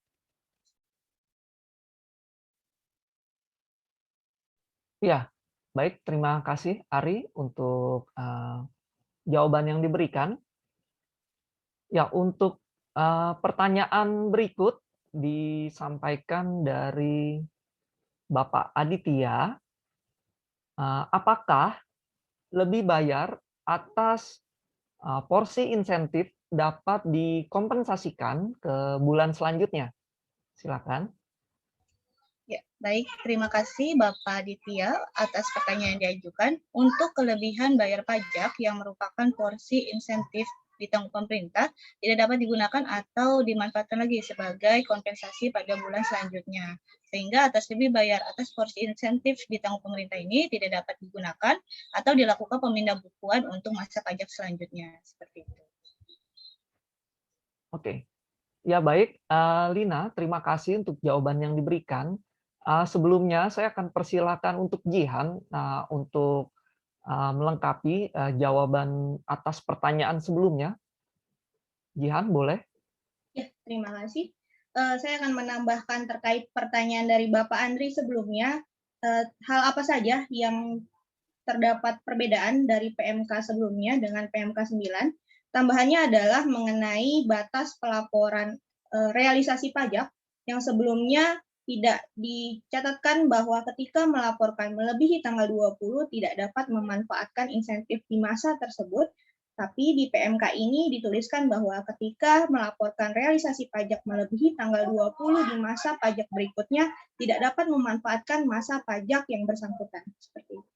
Ya, baik, terima kasih Ari untuk jawaban yang diberikan. Ya, untuk pertanyaan berikut disampaikan dari Bapak Aditya. Apakah lebih bayar atas porsi insentif dapat dikompensasikan ke bulan selanjutnya? Silakan. Ya, baik. Terima kasih Bapak Aditya atas pertanyaan yang diajukan. Untuk kelebihan bayar pajak yang merupakan porsi insentif ditanggung pemerintah tidak dapat digunakan atau dimanfaatkan lagi sebagai kompensasi pada bulan selanjutnya. Sehingga atas lebih bayar atas porsi insentif ditanggung pemerintah ini tidak dapat digunakan atau dilakukan pemindahbukuan untuk masa pajak selanjutnya. Seperti itu. Oke. Ya baik, Lina, terima kasih untuk jawaban yang diberikan. Sebelumnya saya akan persilakan untuk Jihan untuk melengkapi jawaban atas pertanyaan sebelumnya. Jihan, boleh? Ya, terima kasih. Saya akan menambahkan terkait pertanyaan dari Bapak Andri sebelumnya. Hal apa saja yang terdapat perbedaan dari PMK sebelumnya dengan PMK 9? Tambahannya adalah mengenai batas pelaporan realisasi pajak yang sebelumnya tidak dicatatkan bahwa ketika melaporkan melebihi tanggal 20 tidak dapat memanfaatkan insentif di masa tersebut. Tapi di PMK ini dituliskan bahwa ketika melaporkan realisasi pajak melebihi tanggal 20 di masa pajak berikutnya, tidak dapat memanfaatkan masa pajak yang bersangkutan. Seperti itu.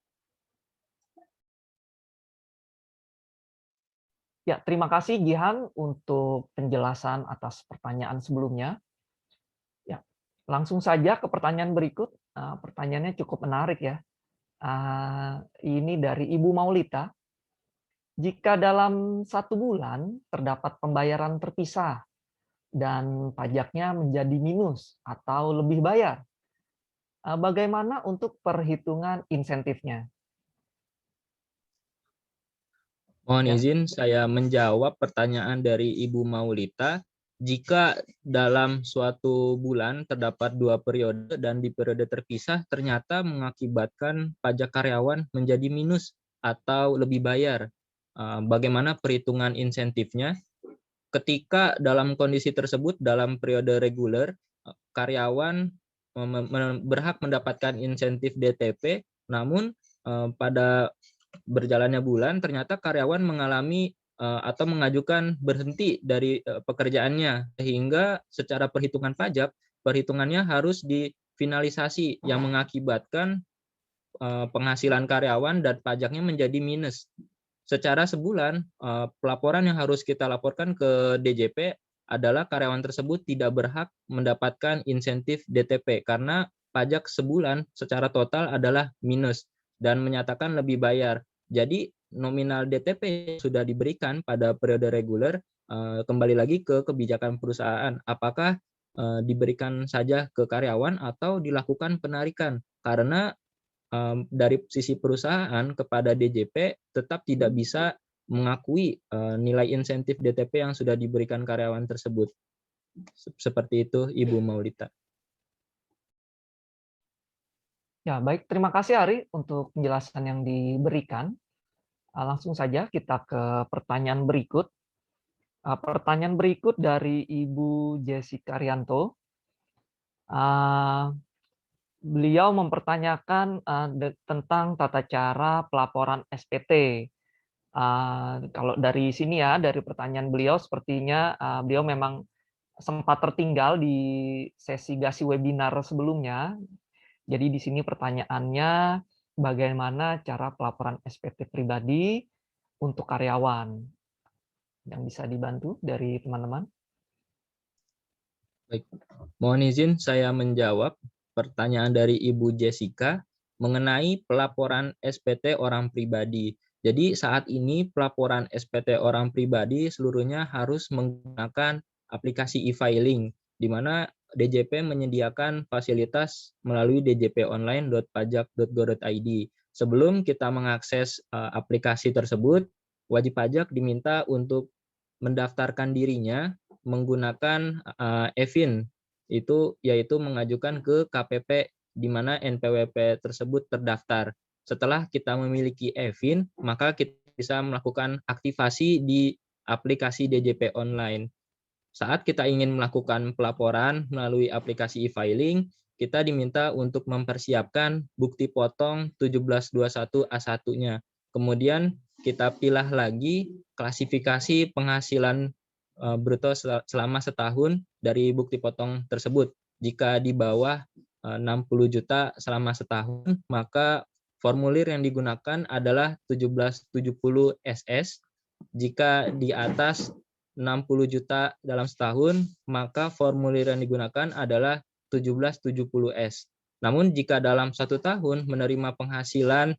Ya, terima kasih Gihan untuk penjelasan atas pertanyaan sebelumnya. Ya, langsung saja ke pertanyaan berikut. Pertanyaannya cukup menarik ya. Ini dari Ibu Maulita. Jika dalam 1 bulan terdapat pembayaran terpisah dan pajaknya menjadi minus atau lebih bayar, bagaimana untuk perhitungan insentifnya? Mohon Ya. izin saya menjawab pertanyaan dari Ibu Maulita. Jika dalam suatu bulan terdapat 2 periode dan di periode terpisah ternyata mengakibatkan pajak karyawan menjadi minus atau lebih bayar, bagaimana perhitungan insentifnya? Ketika dalam kondisi tersebut dalam periode reguler karyawan berhak mendapatkan insentif DTP, namun pada berjalannya bulan ternyata karyawan mengalami atau mengajukan berhenti dari pekerjaannya, sehingga secara perhitungan pajak perhitungannya harus difinalisasi yang mengakibatkan penghasilan karyawan dan pajaknya menjadi minus. Secara sebulan pelaporan yang harus kita laporkan ke DJP adalah karyawan tersebut tidak berhak mendapatkan insentif DTP karena pajak sebulan secara total adalah minus dan menyatakan lebih bayar. Jadi nominal DTP sudah diberikan pada periode reguler, kembali lagi ke kebijakan perusahaan. Apakah diberikan saja ke karyawan atau dilakukan penarikan? Karena dari sisi perusahaan kepada DJP tetap tidak bisa mengakui nilai insentif DTP yang sudah diberikan karyawan tersebut. Seperti itu, Ibu Maulita. Ya, baik. Terima kasih Ari untuk penjelasan yang diberikan. Langsung saja kita ke pertanyaan berikut. Pertanyaan berikut dari Ibu Jessica Rianto. Beliau mempertanyakan tentang tata cara pelaporan SPT. Kalau dari sini ya, dari pertanyaan beliau, sepertinya beliau memang sempat tertinggal di sesi Gasi webinar sebelumnya. Jadi di sini pertanyaannya, bagaimana cara pelaporan SPT pribadi untuk karyawan? Yang bisa dibantu dari teman-teman? Baik, mohon izin saya menjawab pertanyaan dari Ibu Jessica mengenai pelaporan SPT orang pribadi. Jadi saat ini pelaporan SPT orang pribadi seluruhnya harus menggunakan aplikasi e-filing, di mana DJP menyediakan fasilitas melalui djponline.pajak.go.id. Sebelum kita mengakses aplikasi tersebut, wajib pajak diminta untuk mendaftarkan dirinya menggunakan e-fin, yaitu mengajukan ke KPP di mana NPWP tersebut terdaftar. Setelah kita memiliki e-fin, maka kita bisa melakukan aktivasi di aplikasi DJP online. Saat kita ingin melakukan pelaporan melalui aplikasi e-filing, kita diminta untuk mempersiapkan bukti potong 1721 A1-nya. Kemudian kita pilih lagi klasifikasi penghasilan bruto selama setahun dari bukti potong tersebut. Jika di bawah 60 juta selama setahun, maka formulir yang digunakan adalah 1770 SS. Jika di atas 60 juta dalam setahun, maka formulir yang digunakan adalah 1770S. Namun jika dalam 1 tahun menerima penghasilan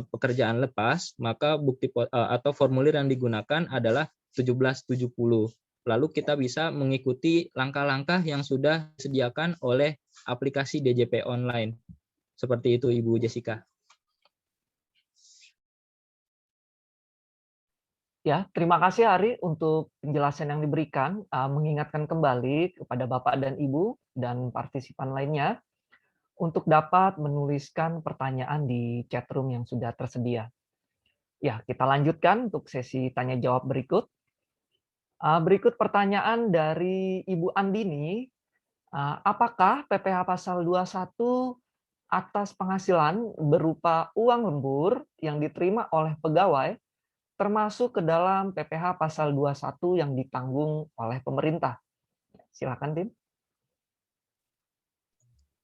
pekerjaan lepas, maka bukti atau formulir yang digunakan adalah 1770. Lalu kita bisa mengikuti langkah-langkah yang sudah disediakan oleh aplikasi DJP online. Seperti itu, Ibu Jessica. Ya, terima kasih Ari untuk penjelasan yang diberikan, mengingatkan kembali kepada Bapak dan Ibu dan partisipan lainnya untuk dapat menuliskan pertanyaan di chat room yang sudah tersedia. Ya, kita lanjutkan untuk sesi tanya jawab berikut. Berikut pertanyaan dari Ibu Andini, apakah PPh pasal 21 atas penghasilan berupa uang lembur yang diterima oleh pegawai termasuk ke dalam PPh pasal 21 yang ditanggung oleh pemerintah. Silakan, Tim.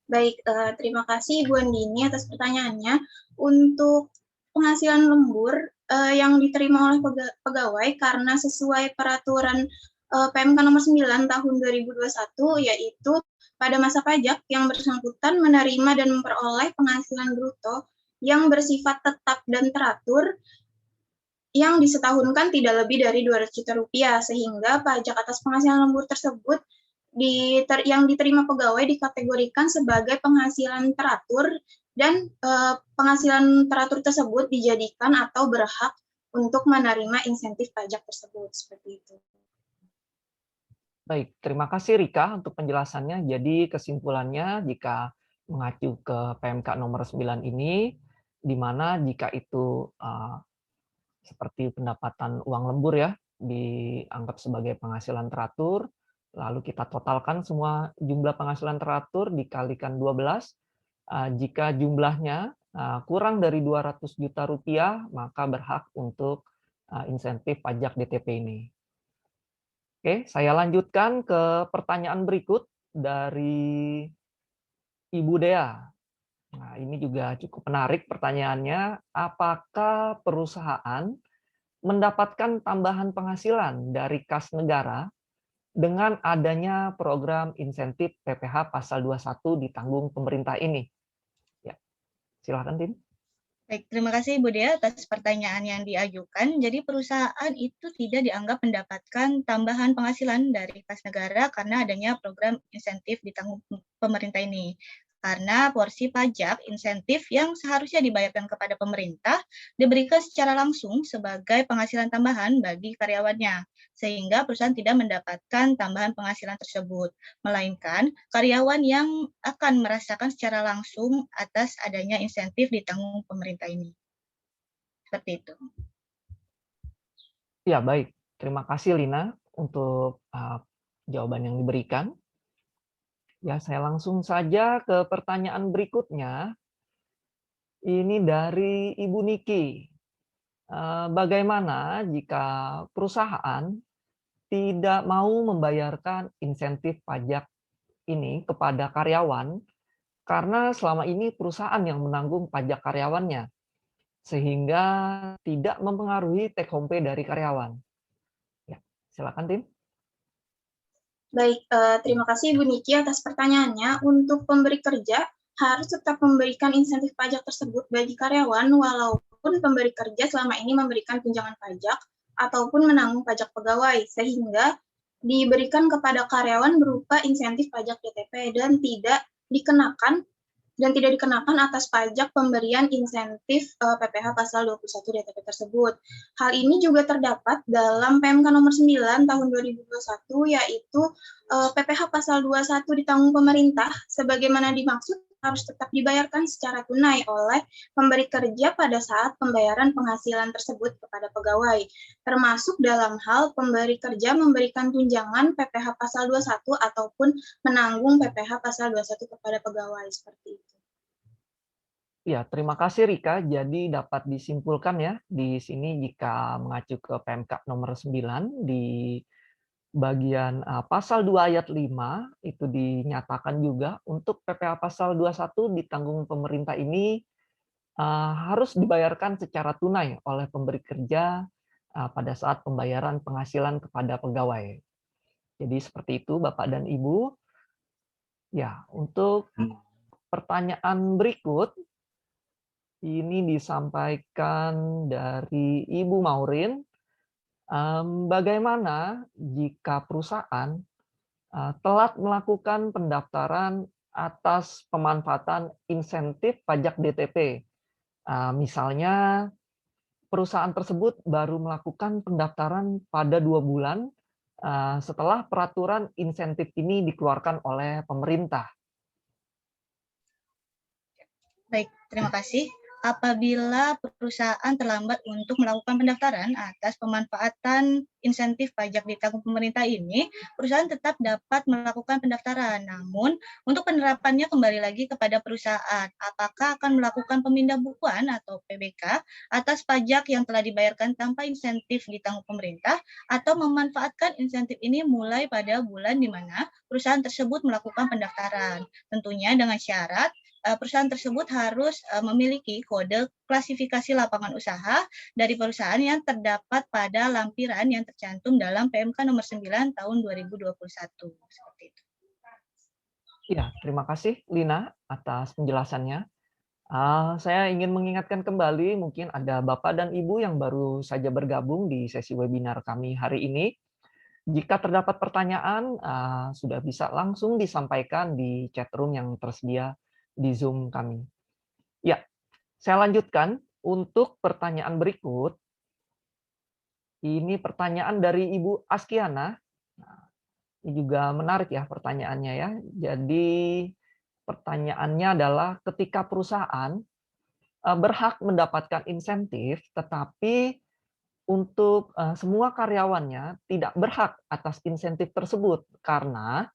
Baik, terima kasih Ibu Andini atas pertanyaannya. Untuk penghasilan lembur yang diterima oleh pegawai karena sesuai peraturan PMK nomor 9 tahun 2021, yaitu pada masa pajak yang bersangkutan menerima dan memperoleh penghasilan bruto yang bersifat tetap dan teratur yang disetahunkan tidak lebih dari 200 juta rupiah, sehingga pajak atas penghasilan lembur tersebut yang diterima pegawai dikategorikan sebagai penghasilan teratur dan penghasilan teratur tersebut dijadikan atau berhak untuk menerima insentif pajak tersebut, seperti itu. Baik, terima kasih Rika untuk penjelasannya. Jadi kesimpulannya jika mengacu ke PMK nomor 9 ini, di mana jika itu seperti pendapatan uang lembur ya, dianggap sebagai penghasilan teratur, lalu kita totalkan semua jumlah penghasilan teratur dikalikan 12, jika jumlahnya kurang dari 200 juta rupiah, maka berhak untuk insentif pajak DTP ini. Oke, saya lanjutkan ke pertanyaan berikut dari Ibu Dea. Nah, ini juga cukup menarik pertanyaannya. Apakah perusahaan mendapatkan tambahan penghasilan dari kas negara dengan adanya program insentif PPh pasal 21 ditanggung pemerintah ini? Ya, silakan Tim. Baik, terima kasih Bu Dea atas pertanyaan yang diajukan. Jadi perusahaan itu tidak dianggap mendapatkan tambahan penghasilan dari kas negara karena adanya program insentif ditanggung pemerintah ini. Karena porsi pajak insentif yang seharusnya dibayarkan kepada pemerintah diberikan secara langsung sebagai penghasilan tambahan bagi karyawannya, sehingga perusahaan tidak mendapatkan tambahan penghasilan tersebut, melainkan karyawan yang akan merasakan secara langsung atas adanya insentif ditanggung pemerintah ini. Seperti itu. Ya, baik. Terima kasih Lina untuk jawaban yang diberikan. Ya, saya langsung saja ke pertanyaan berikutnya. Ini dari Ibu Niki. Bagaimana jika perusahaan tidak mau membayarkan insentif pajak ini kepada karyawan karena selama ini perusahaan yang menanggung pajak karyawannya, sehingga tidak mempengaruhi take home pay dari karyawan? Ya, silakan Tim. Baik, terima kasih Ibu Niki atas pertanyaannya. Untuk pemberi kerja harus tetap memberikan insentif pajak tersebut bagi karyawan walaupun pemberi kerja selama ini memberikan tunjangan pajak ataupun menanggung pajak pegawai, sehingga diberikan kepada karyawan berupa insentif pajak DTP dan tidak dikenakan atas pajak pemberian insentif PPh pasal 21 DTP tersebut. Hal ini juga terdapat dalam PMK nomor 9 tahun 2021, yaitu PPh pasal 21 ditanggung pemerintah sebagaimana dimaksud harus tetap dibayarkan secara tunai oleh pemberi kerja pada saat pembayaran penghasilan tersebut kepada pegawai, termasuk dalam hal pemberi kerja memberikan tunjangan PPh pasal 21 ataupun menanggung PPh pasal 21 kepada pegawai, seperti itu. Ya, terima kasih Rika. Jadi dapat disimpulkan ya di sini jika mengacu ke PMK nomor 9 di bagian pasal 2 ayat 5 itu dinyatakan juga untuk PPh pasal 21 ditanggung pemerintah ini harus dibayarkan secara tunai oleh pemberi kerja pada saat pembayaran penghasilan kepada pegawai. Jadi seperti itu Bapak dan Ibu. Ya, untuk pertanyaan berikut ini disampaikan dari Ibu Maureen. Bagaimana jika perusahaan telat melakukan pendaftaran atas pemanfaatan insentif pajak DTP? Misalnya perusahaan tersebut baru melakukan pendaftaran pada 2 bulan setelah peraturan insentif ini dikeluarkan oleh pemerintah. Baik, terima kasih. apabila perusahaan terlambat untuk melakukan pendaftaran atas pemanfaatan insentif pajak ditanggung pemerintah ini, perusahaan tetap dapat melakukan pendaftaran. Namun, untuk penerapannya kembali lagi kepada perusahaan, apakah akan melakukan pemindahan atau PBK atas pajak yang telah dibayarkan tanpa insentif ditanggung pemerintah, atau memanfaatkan insentif ini mulai pada bulan di mana perusahaan tersebut melakukan pendaftaran. Tentunya dengan syarat perusahaan tersebut harus memiliki kode klasifikasi lapangan usaha dari perusahaan yang terdapat pada lampiran yang tercantum dalam PMK nomor 9 tahun 2021. Seperti itu. Ya, terima kasih Lina atas penjelasannya. Saya ingin mengingatkan kembali, mungkin ada Bapak dan Ibu yang baru saja bergabung di sesi webinar kami hari ini. Jika terdapat pertanyaan, sudah bisa langsung disampaikan di chat room yang tersedia di Zoom kami. Ya, saya lanjutkan untuk pertanyaan berikut. Ini pertanyaan dari Ibu Askiana. Ini juga menarik ya pertanyaannya ya. Jadi pertanyaannya adalah ketika perusahaan berhak mendapatkan insentif, tetapi untuk semua karyawannya tidak berhak atas insentif tersebut karena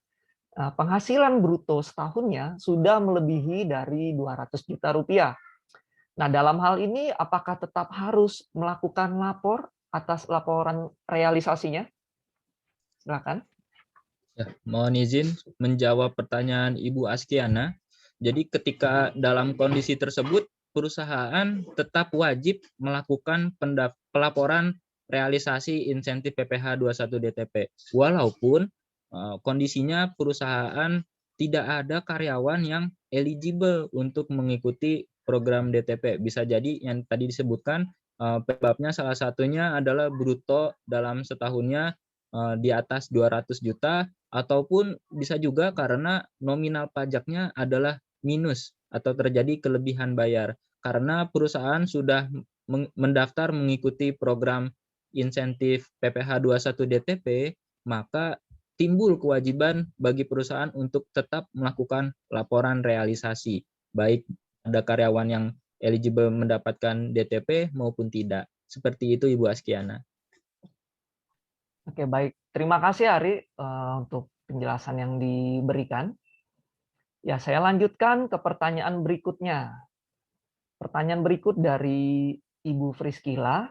penghasilan bruto setahunnya sudah melebihi dari 200 juta rupiah. Nah, dalam hal ini apakah tetap harus melakukan lapor atas laporan realisasinya? Silakan. Ya, mohon izin menjawab pertanyaan Ibu Askiana. Jadi ketika dalam kondisi tersebut, perusahaan tetap wajib melakukan pelaporan realisasi insentif PPh 21 DTP. Walaupun kondisinya perusahaan tidak ada karyawan yang eligible untuk mengikuti program DTP. Bisa jadi yang tadi disebutkan penyebabnya salah satunya adalah bruto dalam setahunnya di atas 200 juta ataupun bisa juga karena nominal pajaknya adalah minus atau terjadi kelebihan bayar karena perusahaan sudah mendaftar mengikuti program insentif PPh 21 DTP, maka timbul kewajiban bagi perusahaan untuk tetap melakukan laporan realisasi, baik ada karyawan yang eligible mendapatkan DTP maupun tidak. Seperti itu Ibu Askiana. Oke, baik. Terima kasih Ari untuk penjelasan yang diberikan. Ya, saya lanjutkan ke pertanyaan berikutnya. Pertanyaan berikut dari Ibu Friskila.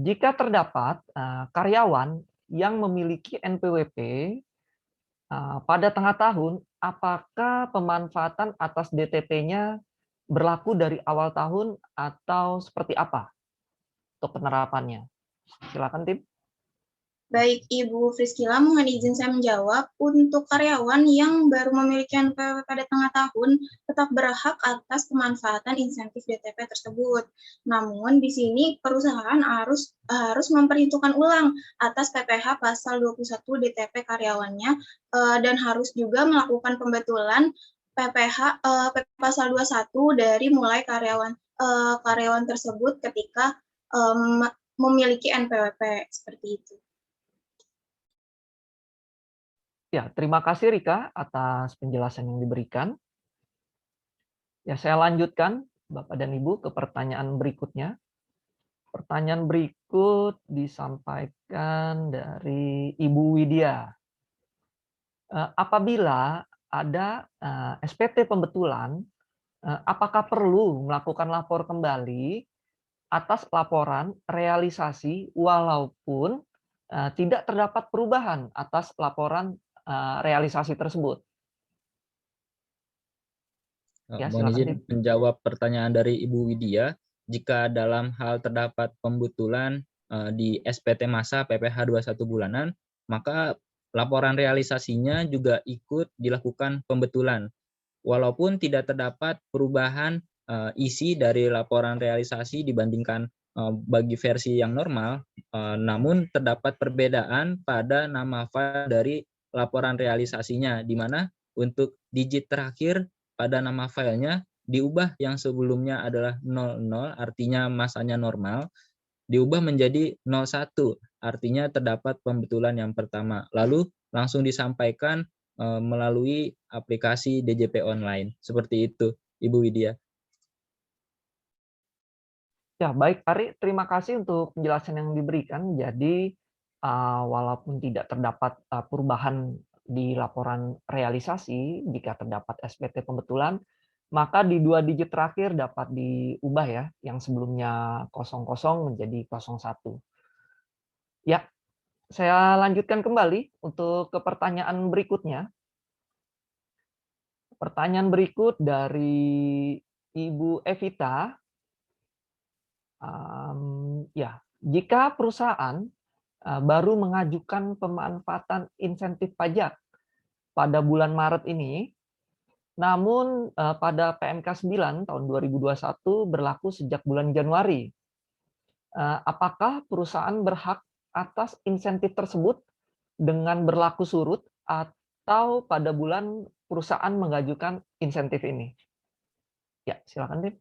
Jika terdapat karyawan yang memiliki NPWP pada tengah tahun, apakah pemanfaatan atas DTP-nya berlaku dari awal tahun atau seperti apa untuk penerapannya? Silakan, Tim. Baik, Ibu Friskila, mohon izin saya menjawab. Untuk karyawan yang baru memiliki NPWP pada tengah tahun, tetap berhak atas pemanfaatan insentif DTP tersebut. Namun, di sini perusahaan harus memperhitungkan ulang atas PPh pasal 21 DTP karyawannya dan harus juga melakukan pembetulan PPh pasal 21 dari mulai karyawan tersebut ketika memiliki NPWP seperti itu. Ya, terima kasih Rika atas penjelasan yang diberikan. Ya, saya lanjutkan Bapak dan Ibu ke pertanyaan berikutnya. Pertanyaan berikut disampaikan dari Ibu Widya. Apabila ada SPT pembetulan, apakah perlu melakukan lapor kembali atas laporan realisasi walaupun tidak terdapat perubahan atas laporan realisasi tersebut? Ya, mohon izin Tim. menjawab pertanyaan dari Ibu Widya. Jika dalam hal terdapat pembetulan di SPT masa PPh 21 bulanan, maka laporan realisasinya juga ikut dilakukan pembetulan. Walaupun tidak terdapat perubahan isi dari laporan realisasi dibandingkan bagi versi yang normal, namun terdapat perbedaan pada nama file dari laporan realisasinya, di mana untuk digit terakhir pada nama filenya diubah yang sebelumnya adalah 00, artinya masanya normal, diubah menjadi 01, artinya terdapat pembetulan yang pertama. Lalu langsung disampaikan melalui aplikasi DJP online. Seperti itu, Ibu Widya. Ya, baik Ari, terima kasih untuk penjelasan yang diberikan. Jadi, walaupun tidak terdapat perubahan di laporan realisasi, jika terdapat SPT pembetulan, maka di 2 digit terakhir dapat diubah ya, yang sebelumnya 00 menjadi 01. Ya, saya lanjutkan kembali untuk ke pertanyaan berikutnya. Pertanyaan berikut dari Ibu Evita. Ya, jika perusahaan baru mengajukan pemanfaatan insentif pajak pada bulan Maret ini, namun pada PMK 9 tahun 2021 berlaku sejak bulan Januari. Apakah perusahaan berhak atas insentif tersebut dengan berlaku surut atau pada bulan perusahaan mengajukan insentif ini? Ya, silakan, Tim.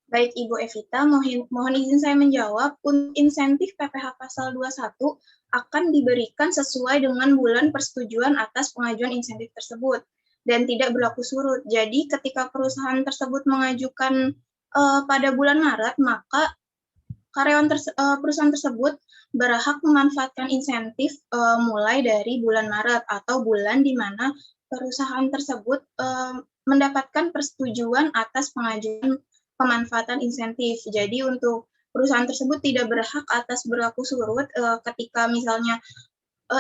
Baik, Ibu Evita, mohon izin saya menjawab. Untuk insentif PPh Pasal 21 akan diberikan sesuai dengan bulan persetujuan atas pengajuan insentif tersebut dan tidak berlaku surut. Jadi, ketika perusahaan tersebut mengajukan pada bulan Maret, maka perusahaan tersebut berhak memanfaatkan insentif mulai dari bulan Maret atau bulan di mana perusahaan tersebut mendapatkan persetujuan atas pengajuan pemanfaatan insentif. Jadi untuk perusahaan tersebut tidak berhak atas berlaku surut ketika misalnya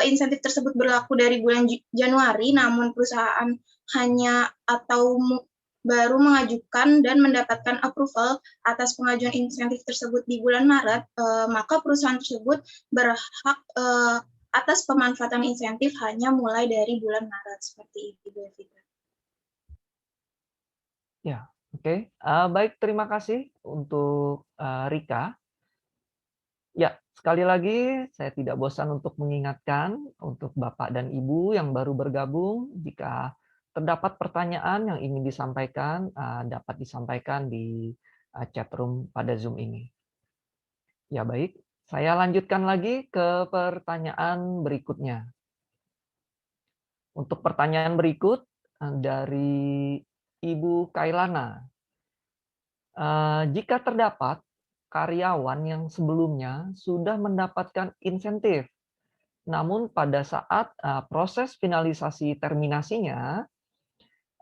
insentif tersebut berlaku dari bulan Januari, namun perusahaan hanya atau baru mengajukan dan mendapatkan approval atas pengajuan insentif tersebut di bulan Maret, maka perusahaan tersebut berhak atas pemanfaatan insentif hanya mulai dari bulan Maret, seperti itu, Bu Evita. Ya, oke. Baik, terima kasih untuk Rika. Ya, sekali lagi saya tidak bosan untuk mengingatkan untuk Bapak dan Ibu yang baru bergabung, jika terdapat pertanyaan yang ingin disampaikan, dapat disampaikan di chat room pada Zoom ini. Ya, baik. Saya lanjutkan lagi ke pertanyaan berikutnya. Untuk pertanyaan berikut dari Ibu Kailana. Jika terdapat karyawan yang sebelumnya sudah mendapatkan insentif, namun pada saat proses finalisasi terminasinya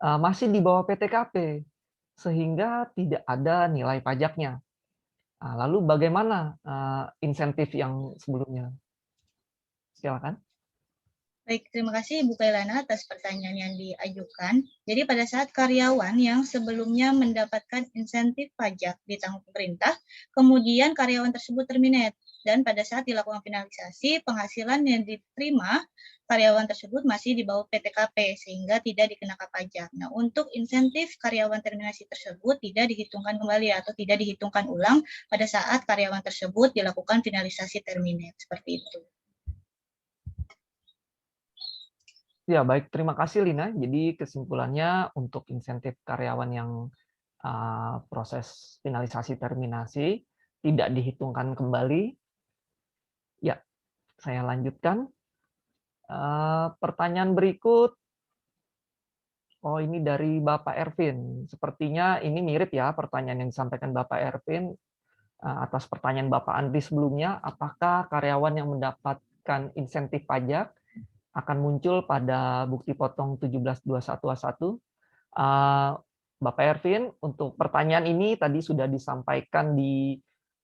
masih di bawah PTKP, sehingga tidak ada nilai pajaknya. Lalu bagaimana insentif yang sebelumnya? Silakan. Baik, terima kasih Ibu Kailana atas pertanyaan yang diajukan. Jadi pada saat karyawan yang sebelumnya mendapatkan insentif pajak ditanggung pemerintah, kemudian karyawan tersebut terminate, dan pada saat dilakukan finalisasi, penghasilan yang diterima karyawan tersebut masih di bawah PTKP, sehingga tidak dikenakan pajak. Nah, untuk insentif karyawan terminasi tersebut tidak dihitungkan kembali atau tidak dihitungkan ulang pada saat karyawan tersebut dilakukan finalisasi terminate, seperti itu. Ya, baik. Terima kasih, Lina. Jadi kesimpulannya untuk insentif karyawan yang proses finalisasi terminasi tidak dihitungkan kembali. Ya, saya lanjutkan. Pertanyaan berikut. Oh, ini dari Bapak Ervin. Sepertinya ini mirip ya pertanyaan yang disampaikan Bapak Ervin atas pertanyaan Bapak Andri sebelumnya. Apakah karyawan yang mendapatkan insentif pajak akan muncul pada bukti potong 1721A1? Bapak Ervin, untuk pertanyaan ini tadi sudah disampaikan di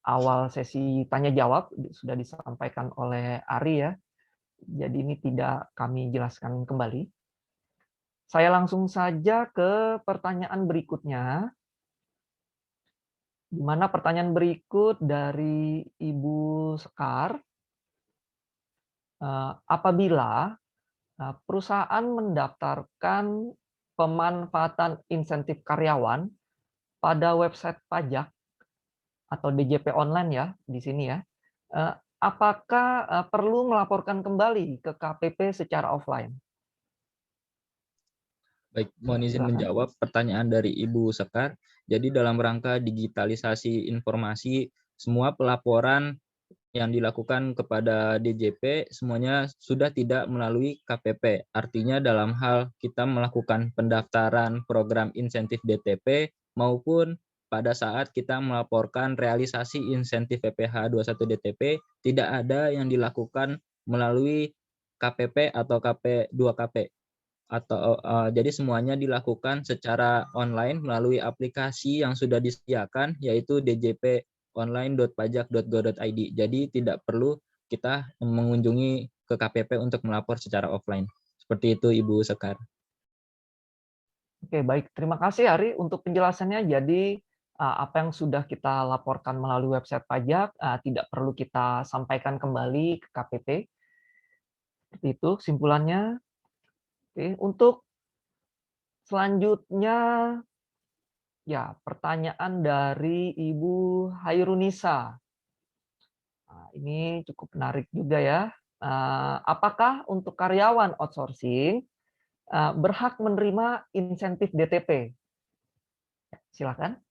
awal sesi tanya jawab, sudah disampaikan oleh Ari ya. Jadi ini tidak kami jelaskan kembali. Saya langsung saja ke pertanyaan berikutnya. Di mana pertanyaan berikut dari Ibu Sekar. Apabila perusahaan mendaftarkan pemanfaatan insentif karyawan pada website pajak atau DJP online ya di sini ya, apakah perlu melaporkan kembali ke KPP secara offline? Baik, mohon izin Silakan. menjawab pertanyaan dari Ibu Sekar. Jadi dalam rangka digitalisasi informasi, semua pelaporan yang dilakukan kepada DJP semuanya sudah tidak melalui KPP. Artinya dalam hal kita melakukan pendaftaran program insentif DTP maupun pada saat kita melaporkan realisasi insentif PPh 21 DTP tidak ada yang dilakukan melalui KPP atau KP2KP atau jadi semuanya dilakukan secara online melalui aplikasi yang sudah disediakan yaitu djponline.pajak.go.id. Jadi tidak perlu kita mengunjungi ke KPP untuk melapor secara offline. Seperti itu Ibu Sekar. Oke, baik. Terima kasih Ari untuk penjelasannya. Jadi apa yang sudah kita laporkan melalui website pajak tidak perlu kita sampaikan kembali ke KPP. Seperti itu simpulannya. Oke, untuk selanjutnya ya pertanyaan dari Ibu Hairunisa. Nah, ini cukup menarik juga ya. Apakah untuk karyawan outsourcing berhak menerima insentif DTP? Silakan.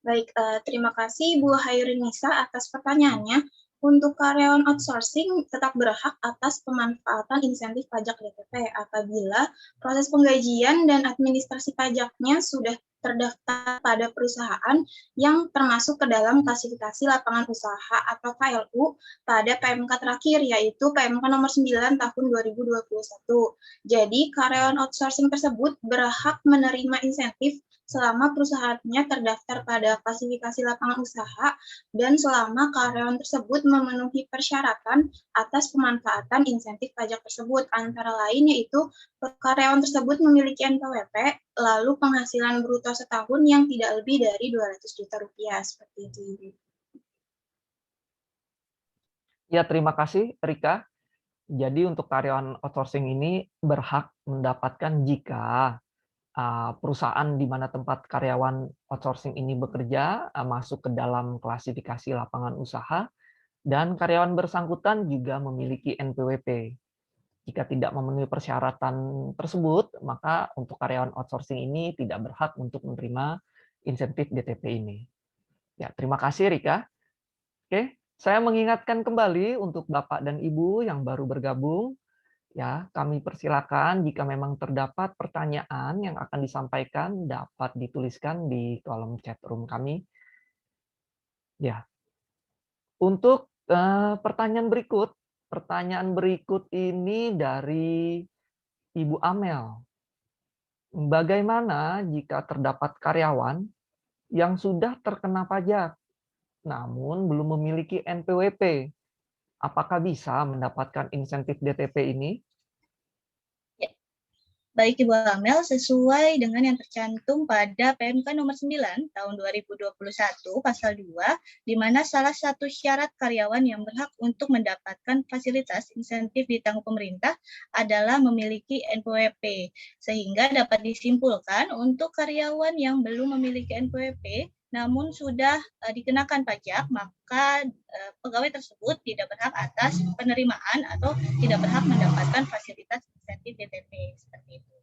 Baik, terima kasih Bu Hairunisa atas pertanyaannya. Untuk karyawan outsourcing tetap berhak atas pemanfaatan insentif pajak DTP apabila proses penggajian dan administrasi pajaknya sudah terdaftar pada perusahaan yang termasuk ke dalam klasifikasi lapangan usaha atau KLU pada PMK terakhir, yaitu PMK nomor 9 tahun 2021. Jadi, karyawan outsourcing tersebut berhak menerima insentif selama perusahaannya terdaftar pada klasifikasi lapangan usaha dan selama karyawan tersebut memenuhi persyaratan atas pemanfaatan insentif pajak tersebut, antara lain yaitu karyawan tersebut memiliki NPWP, lalu penghasilan bruto setahun yang tidak lebih dari 200 juta rupiah, seperti itu. Ya, terima kasih Rika. Jadi untuk karyawan outsourcing ini berhak mendapatkan jika perusahaan di mana tempat karyawan outsourcing ini bekerja masuk ke dalam klasifikasi lapangan usaha dan karyawan bersangkutan juga memiliki NPWP. Jika tidak memenuhi persyaratan tersebut, maka untuk karyawan outsourcing ini tidak berhak untuk menerima insentif DTP ini. Ya, terima kasih Rika. Oke, saya mengingatkan kembali untuk Bapak dan Ibu yang baru bergabung, ya, kami persilakan jika memang terdapat pertanyaan yang akan disampaikan dapat dituliskan di kolom chat room kami. Ya. Untuk pertanyaan berikut ini dari Ibu Amel. Bagaimana jika terdapat karyawan yang sudah terkena pajak namun belum memiliki NPWP? Apakah bisa mendapatkan insentif DTP ini? Baik Ibu Amel, sesuai dengan yang tercantum pada PMK nomor 9 tahun 2021 pasal 2, di mana salah satu syarat karyawan yang berhak untuk mendapatkan fasilitas insentif ditanggung pemerintah adalah memiliki NPWP. Sehingga dapat disimpulkan untuk karyawan yang belum memiliki NPWP namun sudah dikenakan pajak, maka pegawai tersebut tidak berhak atas penerimaan atau tidak berhak mendapatkan fasilitas insentif DTP seperti itu.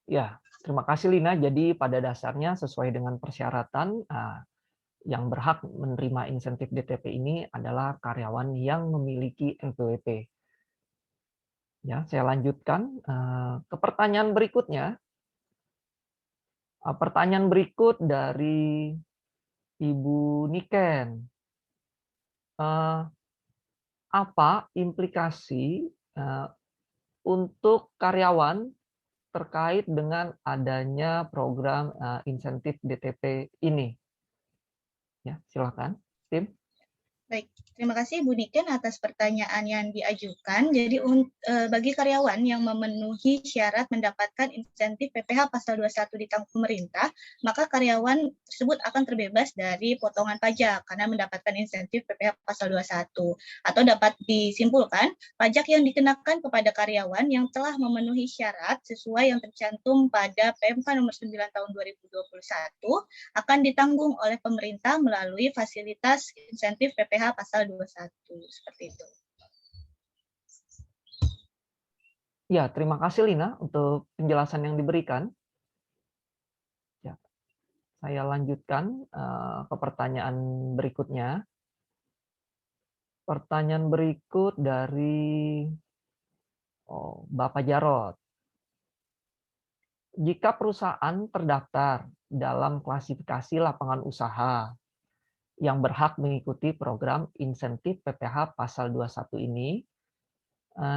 Ya, terima kasih Lina. Jadi pada dasarnya sesuai dengan persyaratan yang berhak menerima insentif DTP ini adalah karyawan yang memiliki NPWP. Ya, saya lanjutkan ke pertanyaan berikutnya. Pertanyaan berikut dari Ibu Niken. Apa implikasi untuk karyawan terkait dengan adanya program insentif DTP ini? Ya, silakan, Tim. Baik, terima kasih Bu Niken atas pertanyaan yang diajukan. Jadi bagi karyawan yang memenuhi syarat mendapatkan insentif PPh pasal 21 ditanggung pemerintah, maka karyawan tersebut akan terbebas dari potongan pajak karena mendapatkan insentif PPh pasal 21. Atau dapat disimpulkan, pajak yang dikenakan kepada karyawan yang telah memenuhi syarat sesuai yang tercantum pada PMK nomor 9 tahun 2021 akan ditanggung oleh pemerintah melalui fasilitas insentif PPh pasal 21 seperti itu. Ya, terima kasih Lina untuk penjelasan yang diberikan. Ya, saya lanjutkan ke pertanyaan berikutnya. Pertanyaan berikut dari Bapak Jarod. Jika perusahaan terdaftar dalam klasifikasi lapangan usaha yang berhak mengikuti program insentif PPh pasal 21 ini,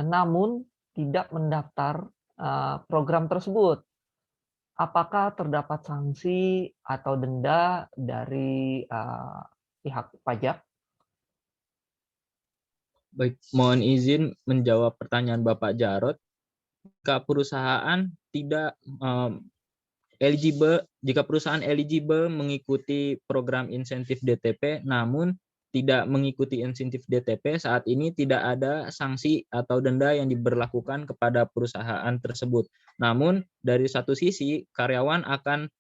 namun tidak mendaftar program tersebut, apakah terdapat sanksi atau denda dari pihak pajak? Baik, mohon izin menjawab pertanyaan Bapak Jarod. Jika perusahaan tidak eligible mengikuti program insentif DTP, namun tidak mengikuti insentif DTP, saat ini tidak ada sanksi atau denda yang diberlakukan kepada perusahaan tersebut. Namun dari satu sisi, karyawan akan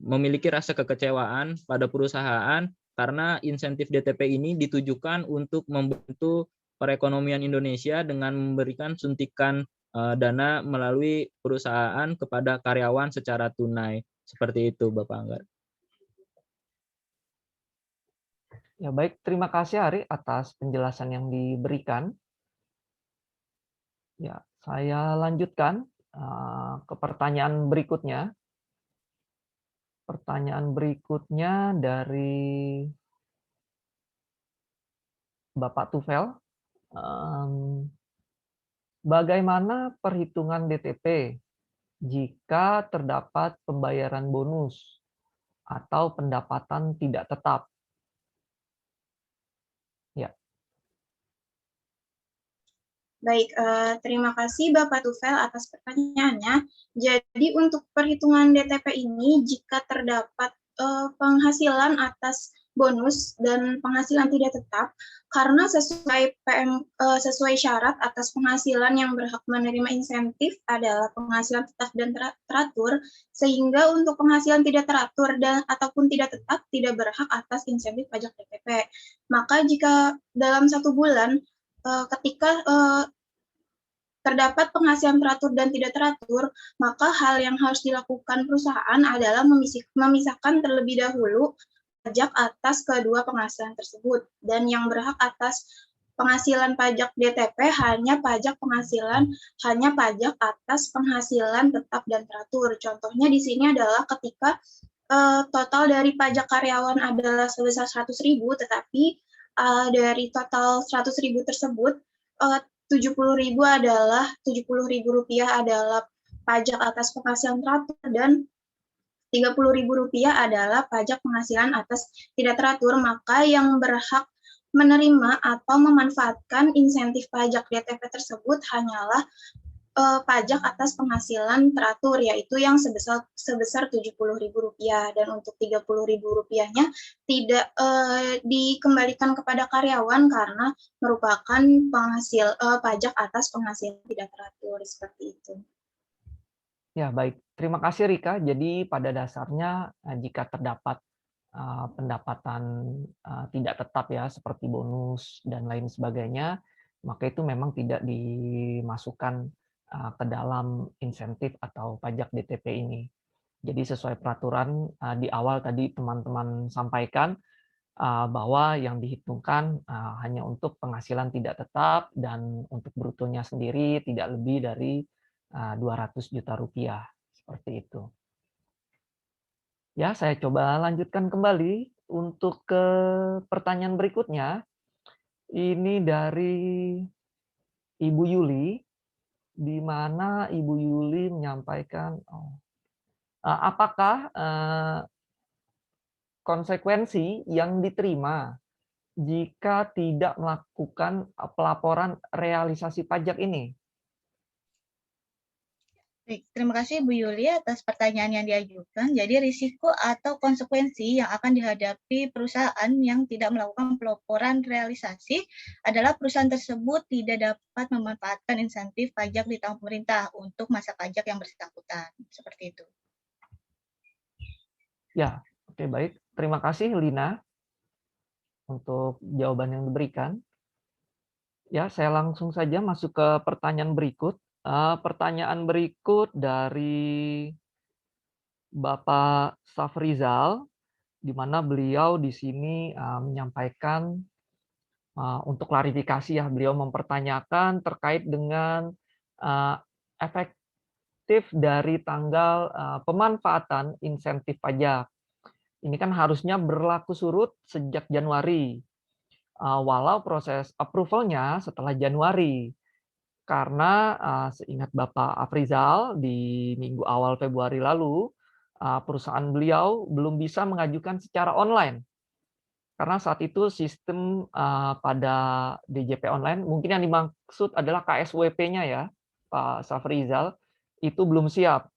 memiliki rasa kekecewaan pada perusahaan karena insentif DTP ini ditujukan untuk membantu perekonomian Indonesia dengan memberikan suntikan dana melalui perusahaan kepada karyawan secara tunai. Seperti itu, Bapak Anggar. Ya, baik, terima kasih Ari atas penjelasan yang diberikan. Ya, saya lanjutkan ke pertanyaan berikutnya. Pertanyaan berikutnya dari Bapak Tufel. Bagaimana perhitungan DTP jika terdapat pembayaran bonus atau pendapatan tidak tetap? Ya. Baik, terima kasih Bapak Tufel atas pertanyaannya. Jadi untuk perhitungan DTP ini, jika terdapat penghasilan atas bonus dan penghasilan tidak tetap, karena sesuai syarat atas penghasilan yang berhak menerima insentif adalah penghasilan tetap dan teratur, sehingga untuk penghasilan tidak teratur dan ataupun tidak tetap tidak berhak atas insentif pajak DTP. Maka jika dalam 1 bulan ketika terdapat penghasilan teratur dan tidak teratur, maka hal yang harus dilakukan perusahaan adalah memisahkan terlebih dahulu pajak atas kedua penghasilan tersebut. Dan yang berhak atas penghasilan pajak DTP hanya pajak atas penghasilan tetap dan teratur. Contohnya di sini adalah ketika total dari pajak karyawan adalah sebesar 100.000, tetapi dari total 100.000 tersebut 70.000 adalah pajak atas penghasilan teratur dan 30.000 rupiah adalah pajak penghasilan atas tidak teratur, maka yang berhak menerima atau memanfaatkan insentif pajak DTP tersebut hanyalah pajak atas penghasilan teratur, yaitu yang sebesar 70.000 rupiah, dan untuk 30.000 rupiahnya tidak dikembalikan kepada karyawan karena merupakan pajak atas penghasilan tidak teratur, seperti itu. Ya, baik. Terima kasih Rika. Jadi pada dasarnya jika terdapat pendapatan tidak tetap ya seperti bonus dan lain sebagainya, maka itu memang tidak dimasukkan ke dalam insentif atau pajak DTP ini. Jadi sesuai peraturan di awal tadi teman-teman sampaikan bahwa yang dihitungkan hanya untuk penghasilan tidak tetap dan untuk brutonya sendiri tidak lebih dari 200 juta rupiah, seperti itu. Ya, saya coba lanjutkan kembali untuk ke pertanyaan berikutnya. Ini dari Ibu Yuli, di mana Ibu Yuli menyampaikan, apakah konsekuensi yang diterima jika tidak melakukan pelaporan realisasi pajak ini? Baik, terima kasih Bu Yuli atas pertanyaan yang diajukan. Jadi risiko atau konsekuensi yang akan dihadapi perusahaan yang tidak melakukan pelaporan realisasi adalah perusahaan tersebut tidak dapat memanfaatkan insentif pajak di tahun pemerintah untuk masa pajak yang bersangkutan. Seperti itu. Ya, oke, baik. Terima kasih Lina untuk jawaban yang diberikan. Ya, saya langsung saja masuk ke pertanyaan berikut. Pertanyaan berikut dari Bapak Safrizal, di mana beliau di sini menyampaikan untuk klarifikasi ya, beliau mempertanyakan terkait dengan efektif efektif dari tanggal pemanfaatan insentif pajak. Ini kan harusnya berlaku surut sejak Januari, walau proses approval-nya setelah Januari. Karena seingat Bapak Afrizal di minggu awal Februari lalu, perusahaan beliau belum bisa mengajukan secara online. Karena saat itu sistem pada DJP online, mungkin yang dimaksud adalah KSWP-nya ya, Pak Safrizal, itu belum siap.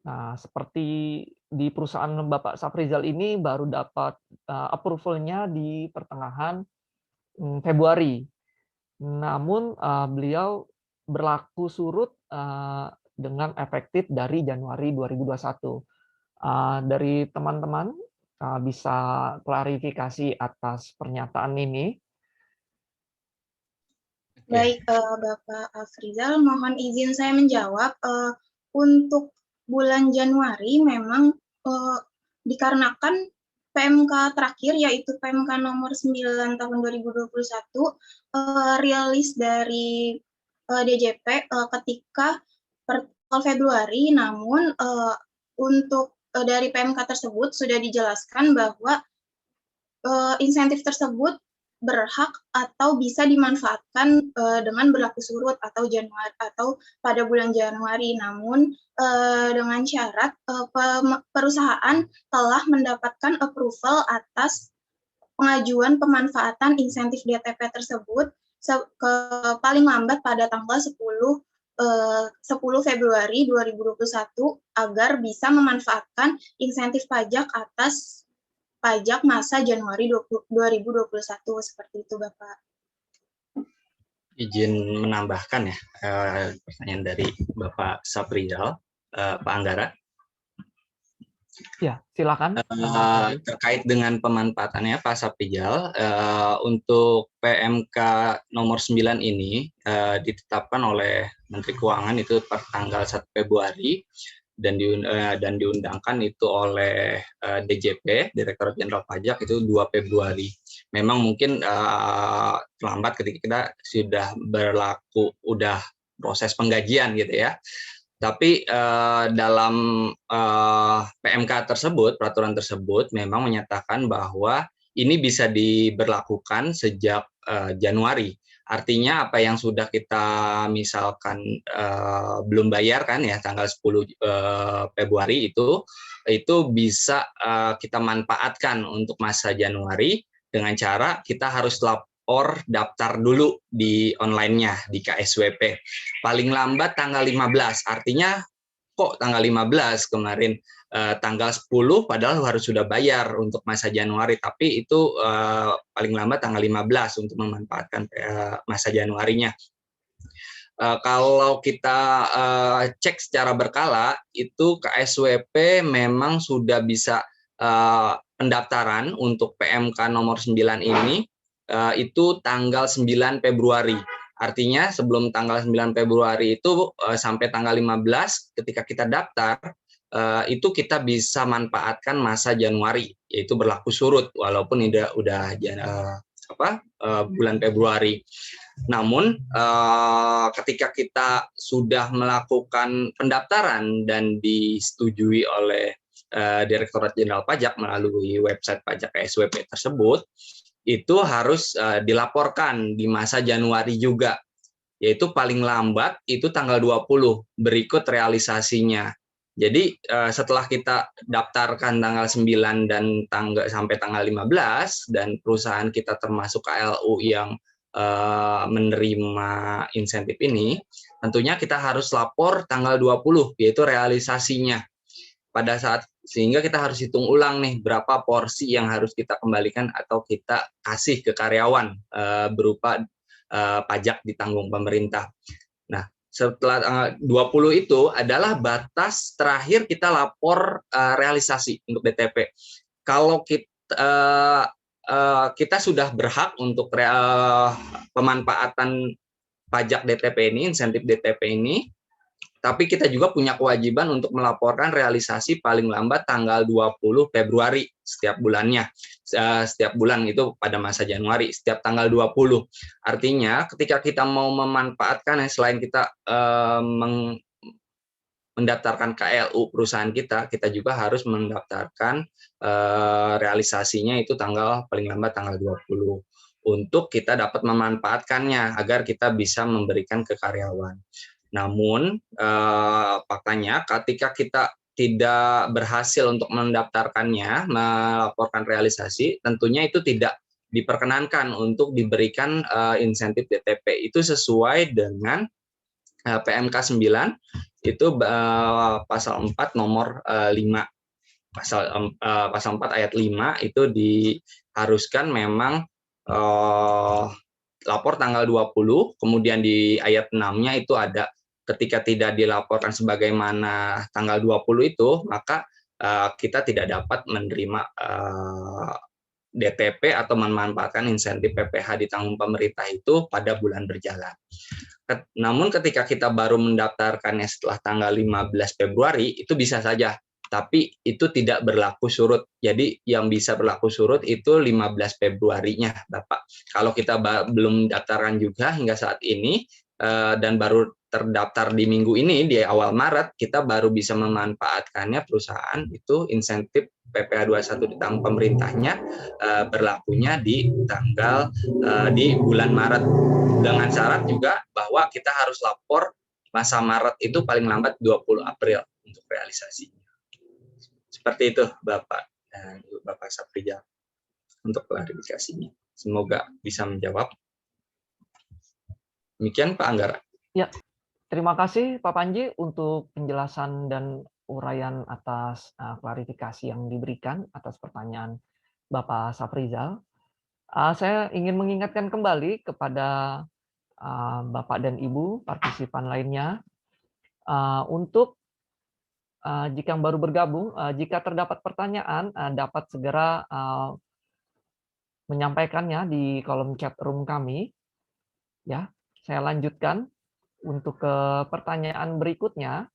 Nah, seperti di perusahaan Bapak Safrizal ini baru dapat approval-nya di pertengahan Februari. Namun beliau berlaku surut dengan efektif dari Januari 2021. Dari teman-teman bisa klarifikasi atas pernyataan ini. Baik, Bapak Afrizal, mohon izin saya menjawab. Untuk bulan Januari memang dikarenakan PMK terakhir, yaitu PMK nomor 9 tahun 2021, rilis dari DJP ketika per Februari, namun untuk dari PMK tersebut sudah dijelaskan bahwa insentif tersebut berhak atau bisa dimanfaatkan dengan berlaku surut atau Januari atau pada bulan Januari. Namun dengan syarat perusahaan telah mendapatkan approval atas pengajuan pemanfaatan insentif DTP tersebut paling lambat pada tanggal 10 Februari 2021 agar bisa memanfaatkan insentif pajak atas pajak masa Januari 2021, seperti itu Bapak. Izin menambahkan ya, pertanyaan dari Bapak Safrizal, Pak Anggara. Ya, silakan. Terkait dengan pemanfaatannya Pak Safrizal, untuk PMK nomor 9 ini ditetapkan oleh Menteri Keuangan itu per tanggal 1 Februari, dan diundangkan itu oleh DJP, Direktorat Jenderal Pajak, itu 2 Februari. Memang mungkin terlambat ketika kita sudah berlaku, udah proses penggajian gitu ya. Tapi dalam PMK tersebut, peraturan tersebut memang menyatakan bahwa ini bisa diberlakukan sejak Januari. Artinya apa yang sudah kita misalkan belum bayar kan ya tanggal 10 Februari itu bisa kita manfaatkan untuk masa Januari dengan cara kita harus lapor daftar dulu di online-nya di KSWP. Paling lambat tanggal 15. Artinya kok tanggal 15 kemarin tanggal 10 padahal harus sudah bayar untuk masa Januari, tapi itu paling lambat tanggal 15 untuk memanfaatkan masa Januarinya. Kalau kita cek secara berkala, itu KSWP memang sudah bisa pendaftaran untuk PMK nomor 9 ini itu tanggal 9 Februari. Artinya sebelum tanggal 9 Februari itu sampai tanggal 15 ketika kita daftar itu kita bisa manfaatkan masa Januari, yaitu berlaku surut walaupun udah bulan Februari. Namun ketika kita sudah melakukan pendaftaran dan disetujui oleh Direktorat Jenderal Pajak melalui website pajak KSWP tersebut, itu harus dilaporkan di masa Januari juga, yaitu paling lambat itu tanggal 20 berikut realisasinya. Jadi setelah kita daftarkan tanggal 9 dan sampai tanggal 15 dan perusahaan kita termasuk KLU yang menerima insentif ini, tentunya kita harus lapor tanggal 20 yaitu realisasinya. Pada saat sehingga kita harus hitung ulang nih berapa porsi yang harus kita kembalikan atau kita kasih ke karyawan berupa pajak ditanggung pemerintah. Nah, setelah tanggal 20 itu adalah batas terakhir kita lapor realisasi untuk DTP. Kalau kita sudah berhak untuk pemanfaatan pajak DTP ini, insentif DTP ini, tapi kita juga punya kewajiban untuk melaporkan realisasi paling lambat tanggal 20 Februari setiap bulannya. Setiap bulan itu pada masa Januari, setiap tanggal 20. Artinya ketika kita mau memanfaatkan, selain kita mendaftarkan KLU perusahaan kita, kita juga harus mendaftarkan realisasinya itu paling lambat tanggal 20 untuk kita dapat memanfaatkannya agar kita bisa memberikan ke karyawan. Namun faktanya ketika kita tidak berhasil untuk mendaftarkannya, melaporkan realisasi, tentunya itu tidak diperkenankan untuk diberikan insentif DTP. Itu sesuai dengan PMK 9 itu pasal 4 nomor 5. Pasal 4 ayat 5 itu diharuskan memang lapor tanggal 20, kemudian di ayat 6-nya itu ada ketika tidak dilaporkan sebagaimana tanggal 20 itu, maka kita tidak dapat menerima DTP atau memanfaatkan insentif PPh ditanggung pemerintah itu pada bulan berjalan. Namun ketika kita baru mendaftarkannya setelah tanggal 15 Februari, itu bisa saja, tapi itu tidak berlaku surut. Jadi yang bisa berlaku surut itu 15 Februarinya, Bapak. Kalau kita belum mendaftarkan juga hingga saat ini, dan baru terdaftar di minggu ini, di awal Maret, kita baru bisa memanfaatkannya perusahaan itu insentif PPh 21 ditanggung pemerintahnya berlakunya di bulan Maret, dengan syarat juga bahwa kita harus lapor masa Maret itu paling lambat 20 April untuk realisasinya. Seperti itu Bapak dan Bapak Saprijal untuk klarifikasinya. Semoga bisa menjawab. Demikian Pak Anggara. Ya, terima kasih Pak Panji untuk penjelasan dan uraian atas klarifikasi yang diberikan atas pertanyaan Bapak Saprijal. Saya ingin mengingatkan kembali kepada Bapak dan Ibu partisipan lainnya untuk jika yang baru bergabung, jika terdapat pertanyaan dapat segera menyampaikannya di kolom chat room kami. Ya, saya lanjutkan untuk ke pertanyaan berikutnya,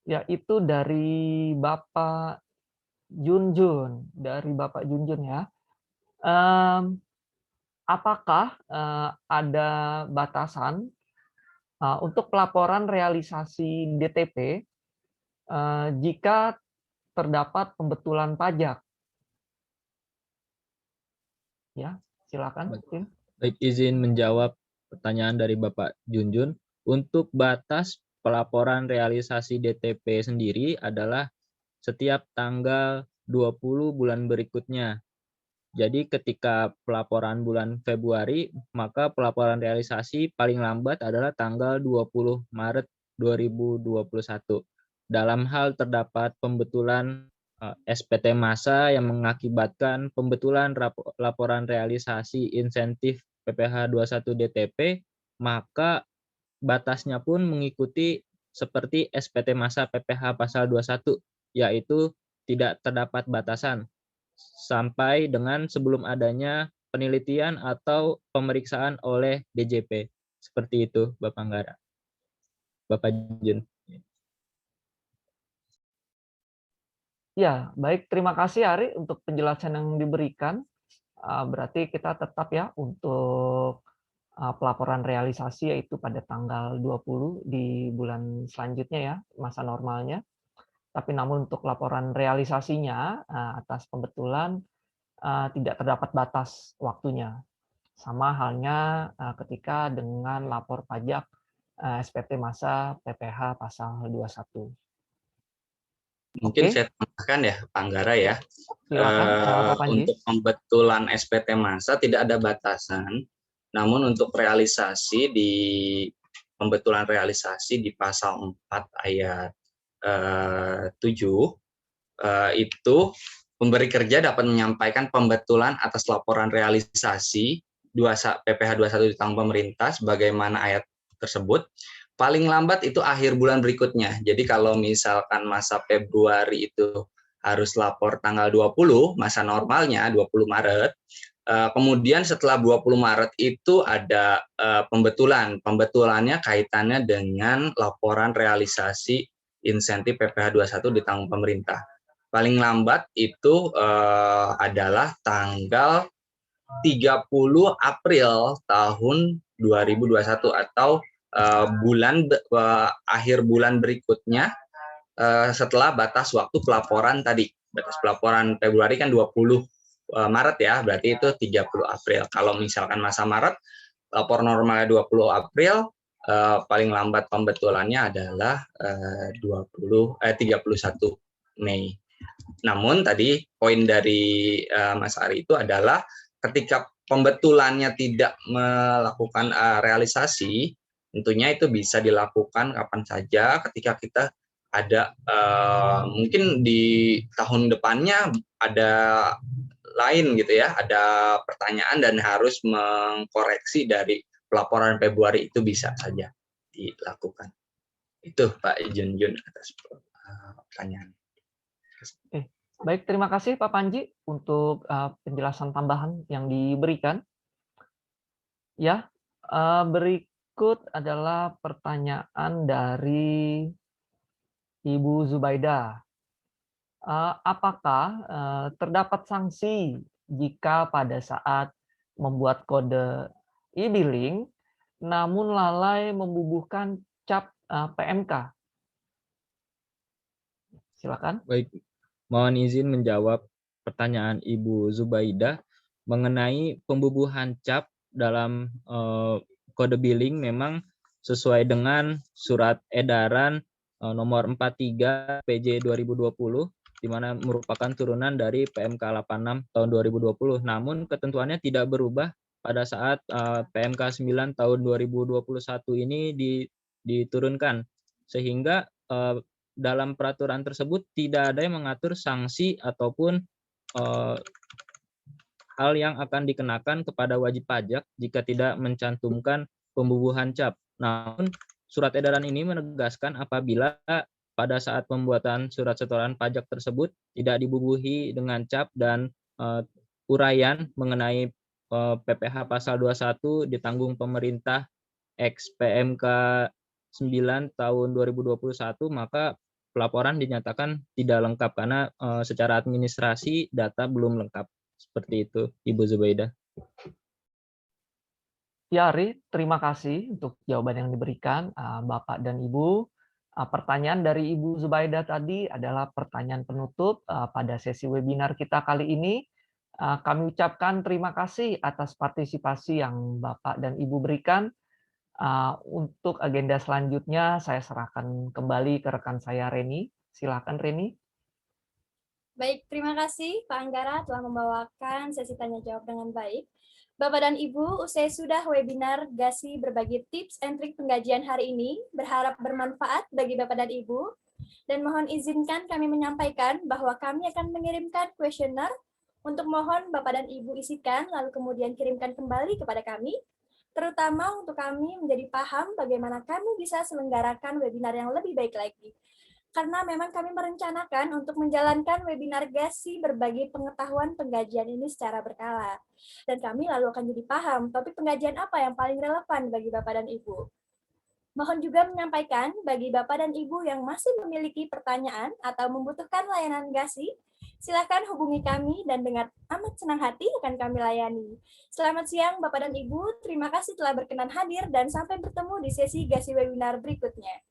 yaitu dari Bapak Junjun, ya. Apakah ada batasan untuk pelaporan realisasi DTP jika terdapat pembetulan pajak? Ya, silakan, Tim. Baik, izin menjawab pertanyaan dari Bapak Junjun. Untuk batas pelaporan realisasi DTP sendiri adalah setiap tanggal 20 bulan berikutnya. Jadi ketika pelaporan bulan Februari, maka pelaporan realisasi paling lambat adalah tanggal 20 Maret 2021. Dalam hal terdapat pembetulan SPT massa yang mengakibatkan pembetulan laporan realisasi insentif PPh 21 DTP, maka batasnya pun mengikuti seperti SPT massa PPh pasal 21, yaitu tidak terdapat batasan sampai dengan sebelum adanya penelitian atau pemeriksaan oleh DJP. Seperti itu, Bapak Anggara. Bapak Jun. Ya, baik. Terima kasih Ari untuk penjelasan yang diberikan. Berarti kita tetap ya untuk pelaporan realisasi yaitu pada tanggal 20 di bulan selanjutnya ya, masa normalnya. Tapi namun untuk laporan realisasinya atas pembetulan tidak terdapat batas waktunya. Sama halnya ketika dengan lapor pajak SPT massa PPh pasal 21. Mungkin saya tambahkan ya Pak Anggara ya. Untuk pembetulan SPT massa tidak ada batasan, namun untuk realisasi di pembetulan realisasi di pasal 4 ayat 7 itu pemberi kerja dapat menyampaikan pembetulan atas laporan realisasi PPh 21 ditanggung pemerintah sebagaimana ayat tersebut paling lambat itu akhir bulan berikutnya. Jadi kalau misalkan masa Februari itu harus lapor tanggal 20, masa normalnya 20 Maret, kemudian setelah 20 Maret itu ada pembetulan. Pembetulannya kaitannya dengan laporan realisasi insentif PPh 21 ditanggung pemerintah. Paling lambat itu adalah tanggal 30 April tahun 2021 atau akhir bulan berikutnya setelah batas waktu pelaporan tadi. Batas pelaporan Februari kan 20 Maret ya, berarti itu 30 April. Kalau misalkan masa Maret, lapor normalnya 20 April, paling lambat pembetulannya adalah 31 Mei. Namun tadi poin dari Mas Ari itu adalah ketika pembetulannya tidak melakukan realisasi, tentunya itu bisa dilakukan kapan saja ketika kita ada mungkin di tahun depannya ada lain gitu ya, ada pertanyaan dan harus mengkoreksi dari pelaporan Februari, itu bisa saja dilakukan. Itu Pak Junjun atas pertanyaan. Baik, terima kasih Pak Panji untuk penjelasan tambahan yang diberikan. Ya, berikut adalah pertanyaan dari Ibu Zubaida. Apakah terdapat sanksi jika pada saat membuat kode e-billing namun lalai membubuhkan cap PMK? Silakan. Baik, mohon izin menjawab pertanyaan Ibu Zubaida mengenai pembubuhan cap dalam kode billing. Memang sesuai dengan surat edaran nomor 43 PJ 2020, di mana merupakan turunan dari PMK 86 tahun 2020. Namun ketentuannya tidak berubah pada saat PMK 9 tahun 2021 ini diturunkan, sehingga dalam peraturan tersebut tidak ada yang mengatur sanksi ataupun hal yang akan dikenakan kepada wajib pajak jika tidak mencantumkan pembubuhan cap. Namun surat edaran ini menegaskan apabila pada saat pembuatan surat setoran pajak tersebut tidak dibubuhi dengan cap dan uraian mengenai PPh pasal 21 ditanggung pemerintah X PMK 9 tahun 2021, maka pelaporan dinyatakan tidak lengkap karena secara administrasi data belum lengkap. Seperti itu, Ibu Zubaida. Ya, Ari, terima kasih untuk jawaban yang diberikan Bapak dan Ibu. Pertanyaan dari Ibu Zubaida tadi adalah pertanyaan penutup pada sesi webinar kita kali ini. Kami ucapkan terima kasih atas partisipasi yang Bapak dan Ibu berikan. Untuk agenda selanjutnya, saya serahkan kembali ke rekan saya, Reni. Silakan, Reni. Baik, terima kasih Pak Anggara telah membawakan sesi tanya jawab dengan baik. Bapak dan Ibu, usai sudah webinar GASI berbagi tips and trik penggajian hari ini, berharap bermanfaat bagi Bapak dan Ibu. Dan mohon izinkan kami menyampaikan bahwa kami akan mengirimkan kuesioner untuk mohon Bapak dan Ibu isikan, lalu kemudian kirimkan kembali kepada kami, terutama untuk kami menjadi paham bagaimana kami bisa selenggarakan webinar yang lebih baik lagi. Karena memang kami merencanakan untuk menjalankan webinar GASI berbagi pengetahuan penggajian ini secara berkala. Dan kami lalu akan jadi paham topik penggajian apa yang paling relevan bagi Bapak dan Ibu. Mohon juga menyampaikan bagi Bapak dan Ibu yang masih memiliki pertanyaan atau membutuhkan layanan GASI, silakan hubungi kami dan dengan amat senang hati akan kami layani. Selamat siang Bapak dan Ibu, terima kasih telah berkenan hadir dan sampai bertemu di sesi GASI webinar berikutnya.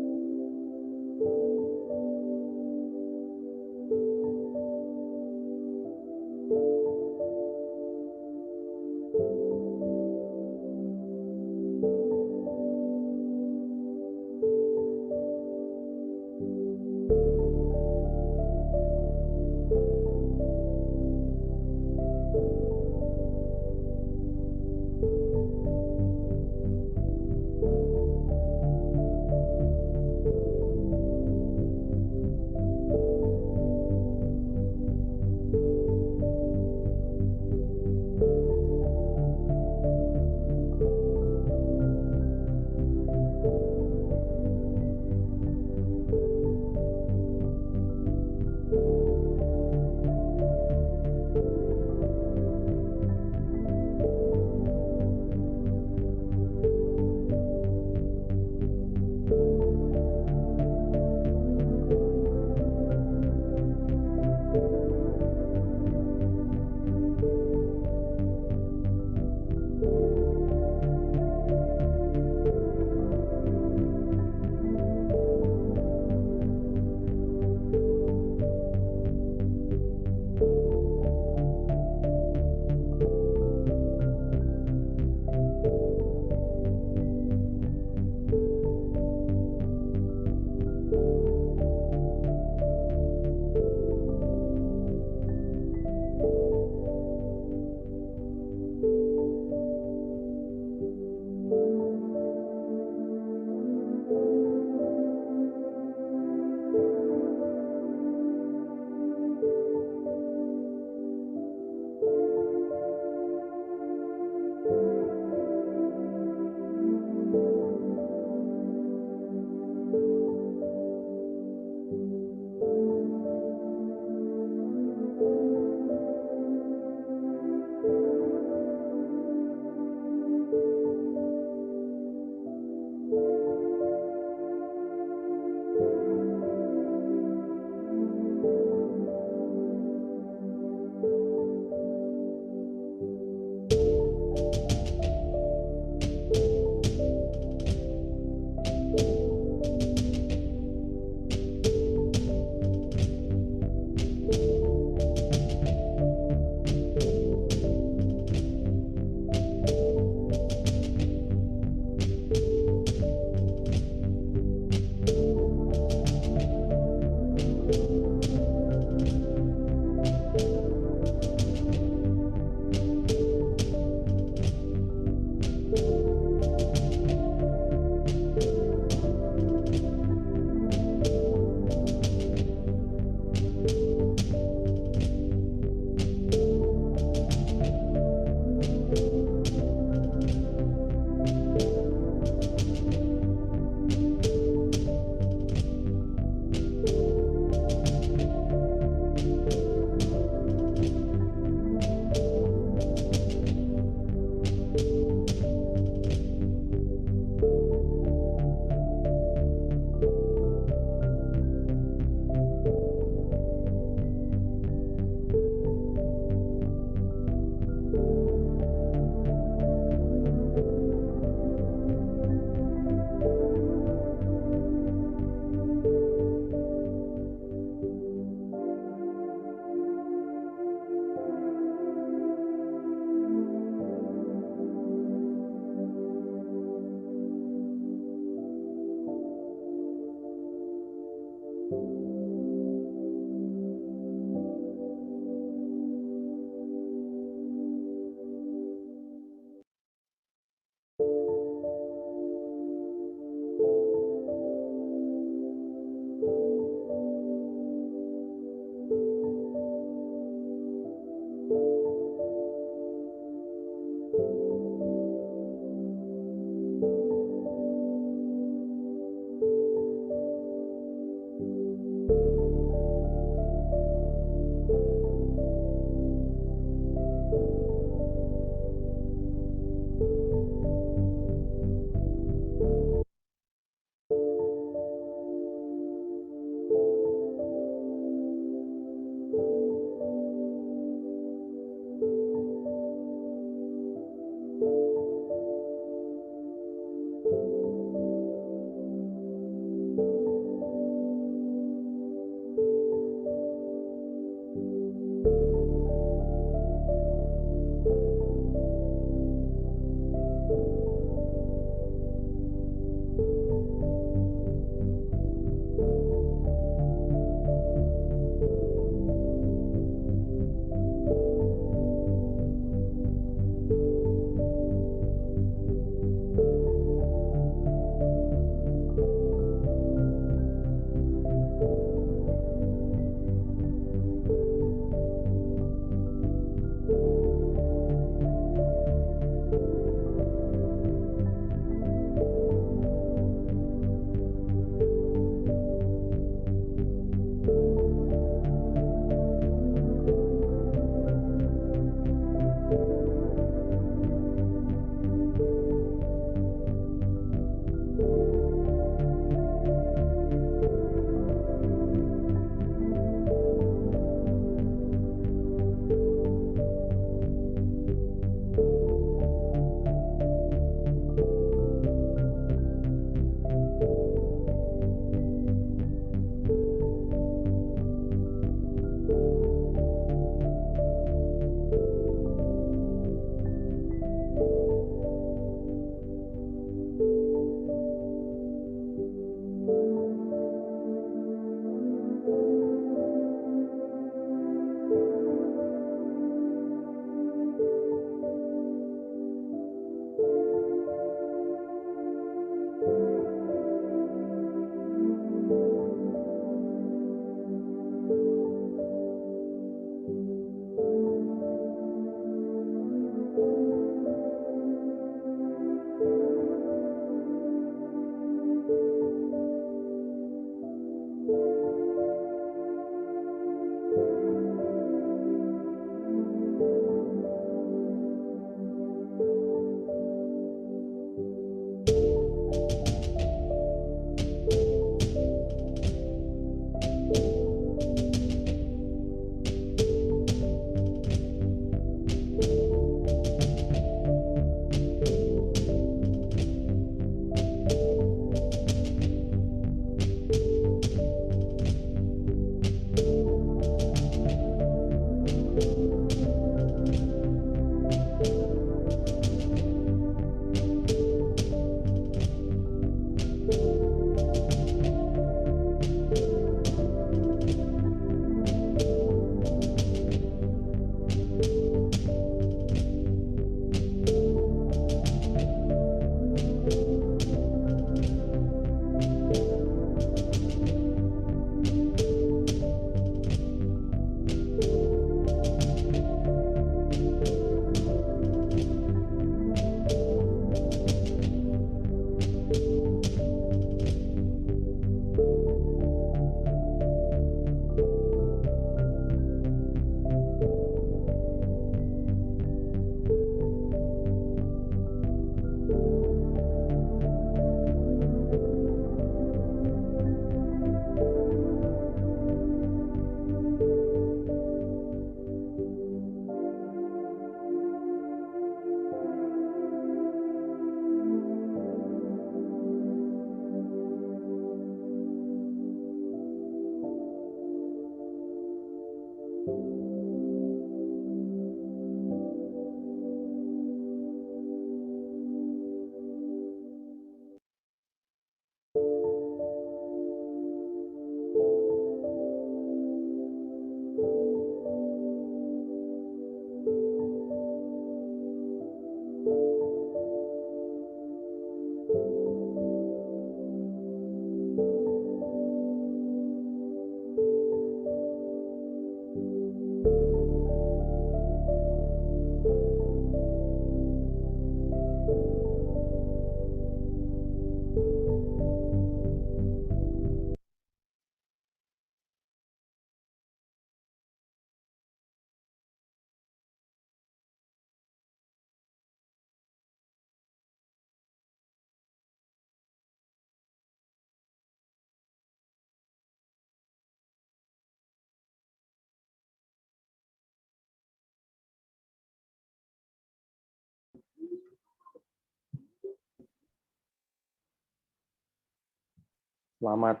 Selamat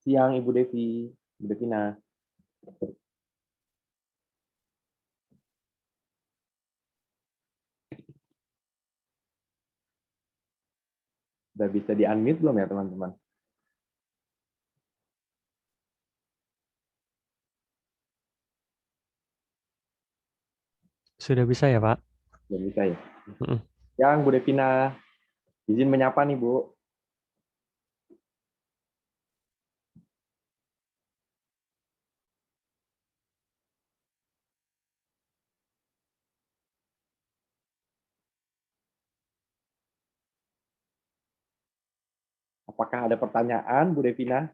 siang Ibu Devi, Ibu Devina. Sudah bisa di-unmute belum ya teman-teman? Sudah bisa ya, Pak? Sudah bisa ya? Yang Bu Devina, izin menyapa nih Bu. Apakah ada pertanyaan Bu Devina?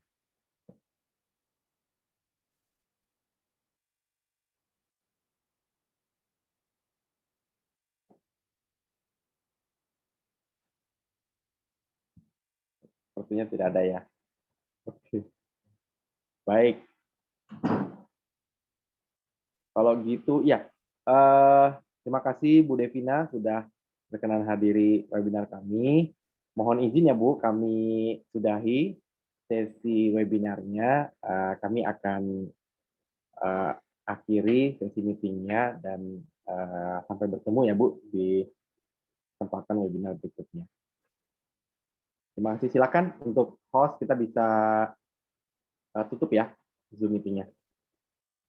Sepertinya tidak ada ya. Oke. Baik. Kalau gitu, ya. Terima kasih Bu Devina sudah berkenan hadiri webinar kami. Mohon izin ya Bu, kami sudahi sesi webinarnya. Kami akan akhiri sesi meetingnya dan sampai bertemu ya Bu di kesempatan webinar berikutnya. Terima kasih. Silakan untuk host kita bisa tutup ya Zoom meetingnya.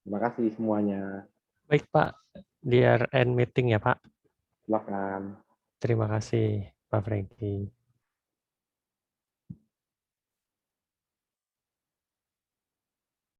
Terima kasih semuanya. Baik, Pak. Biar end meeting ya, Pak. Silakan. Terima kasih, Pak Franky.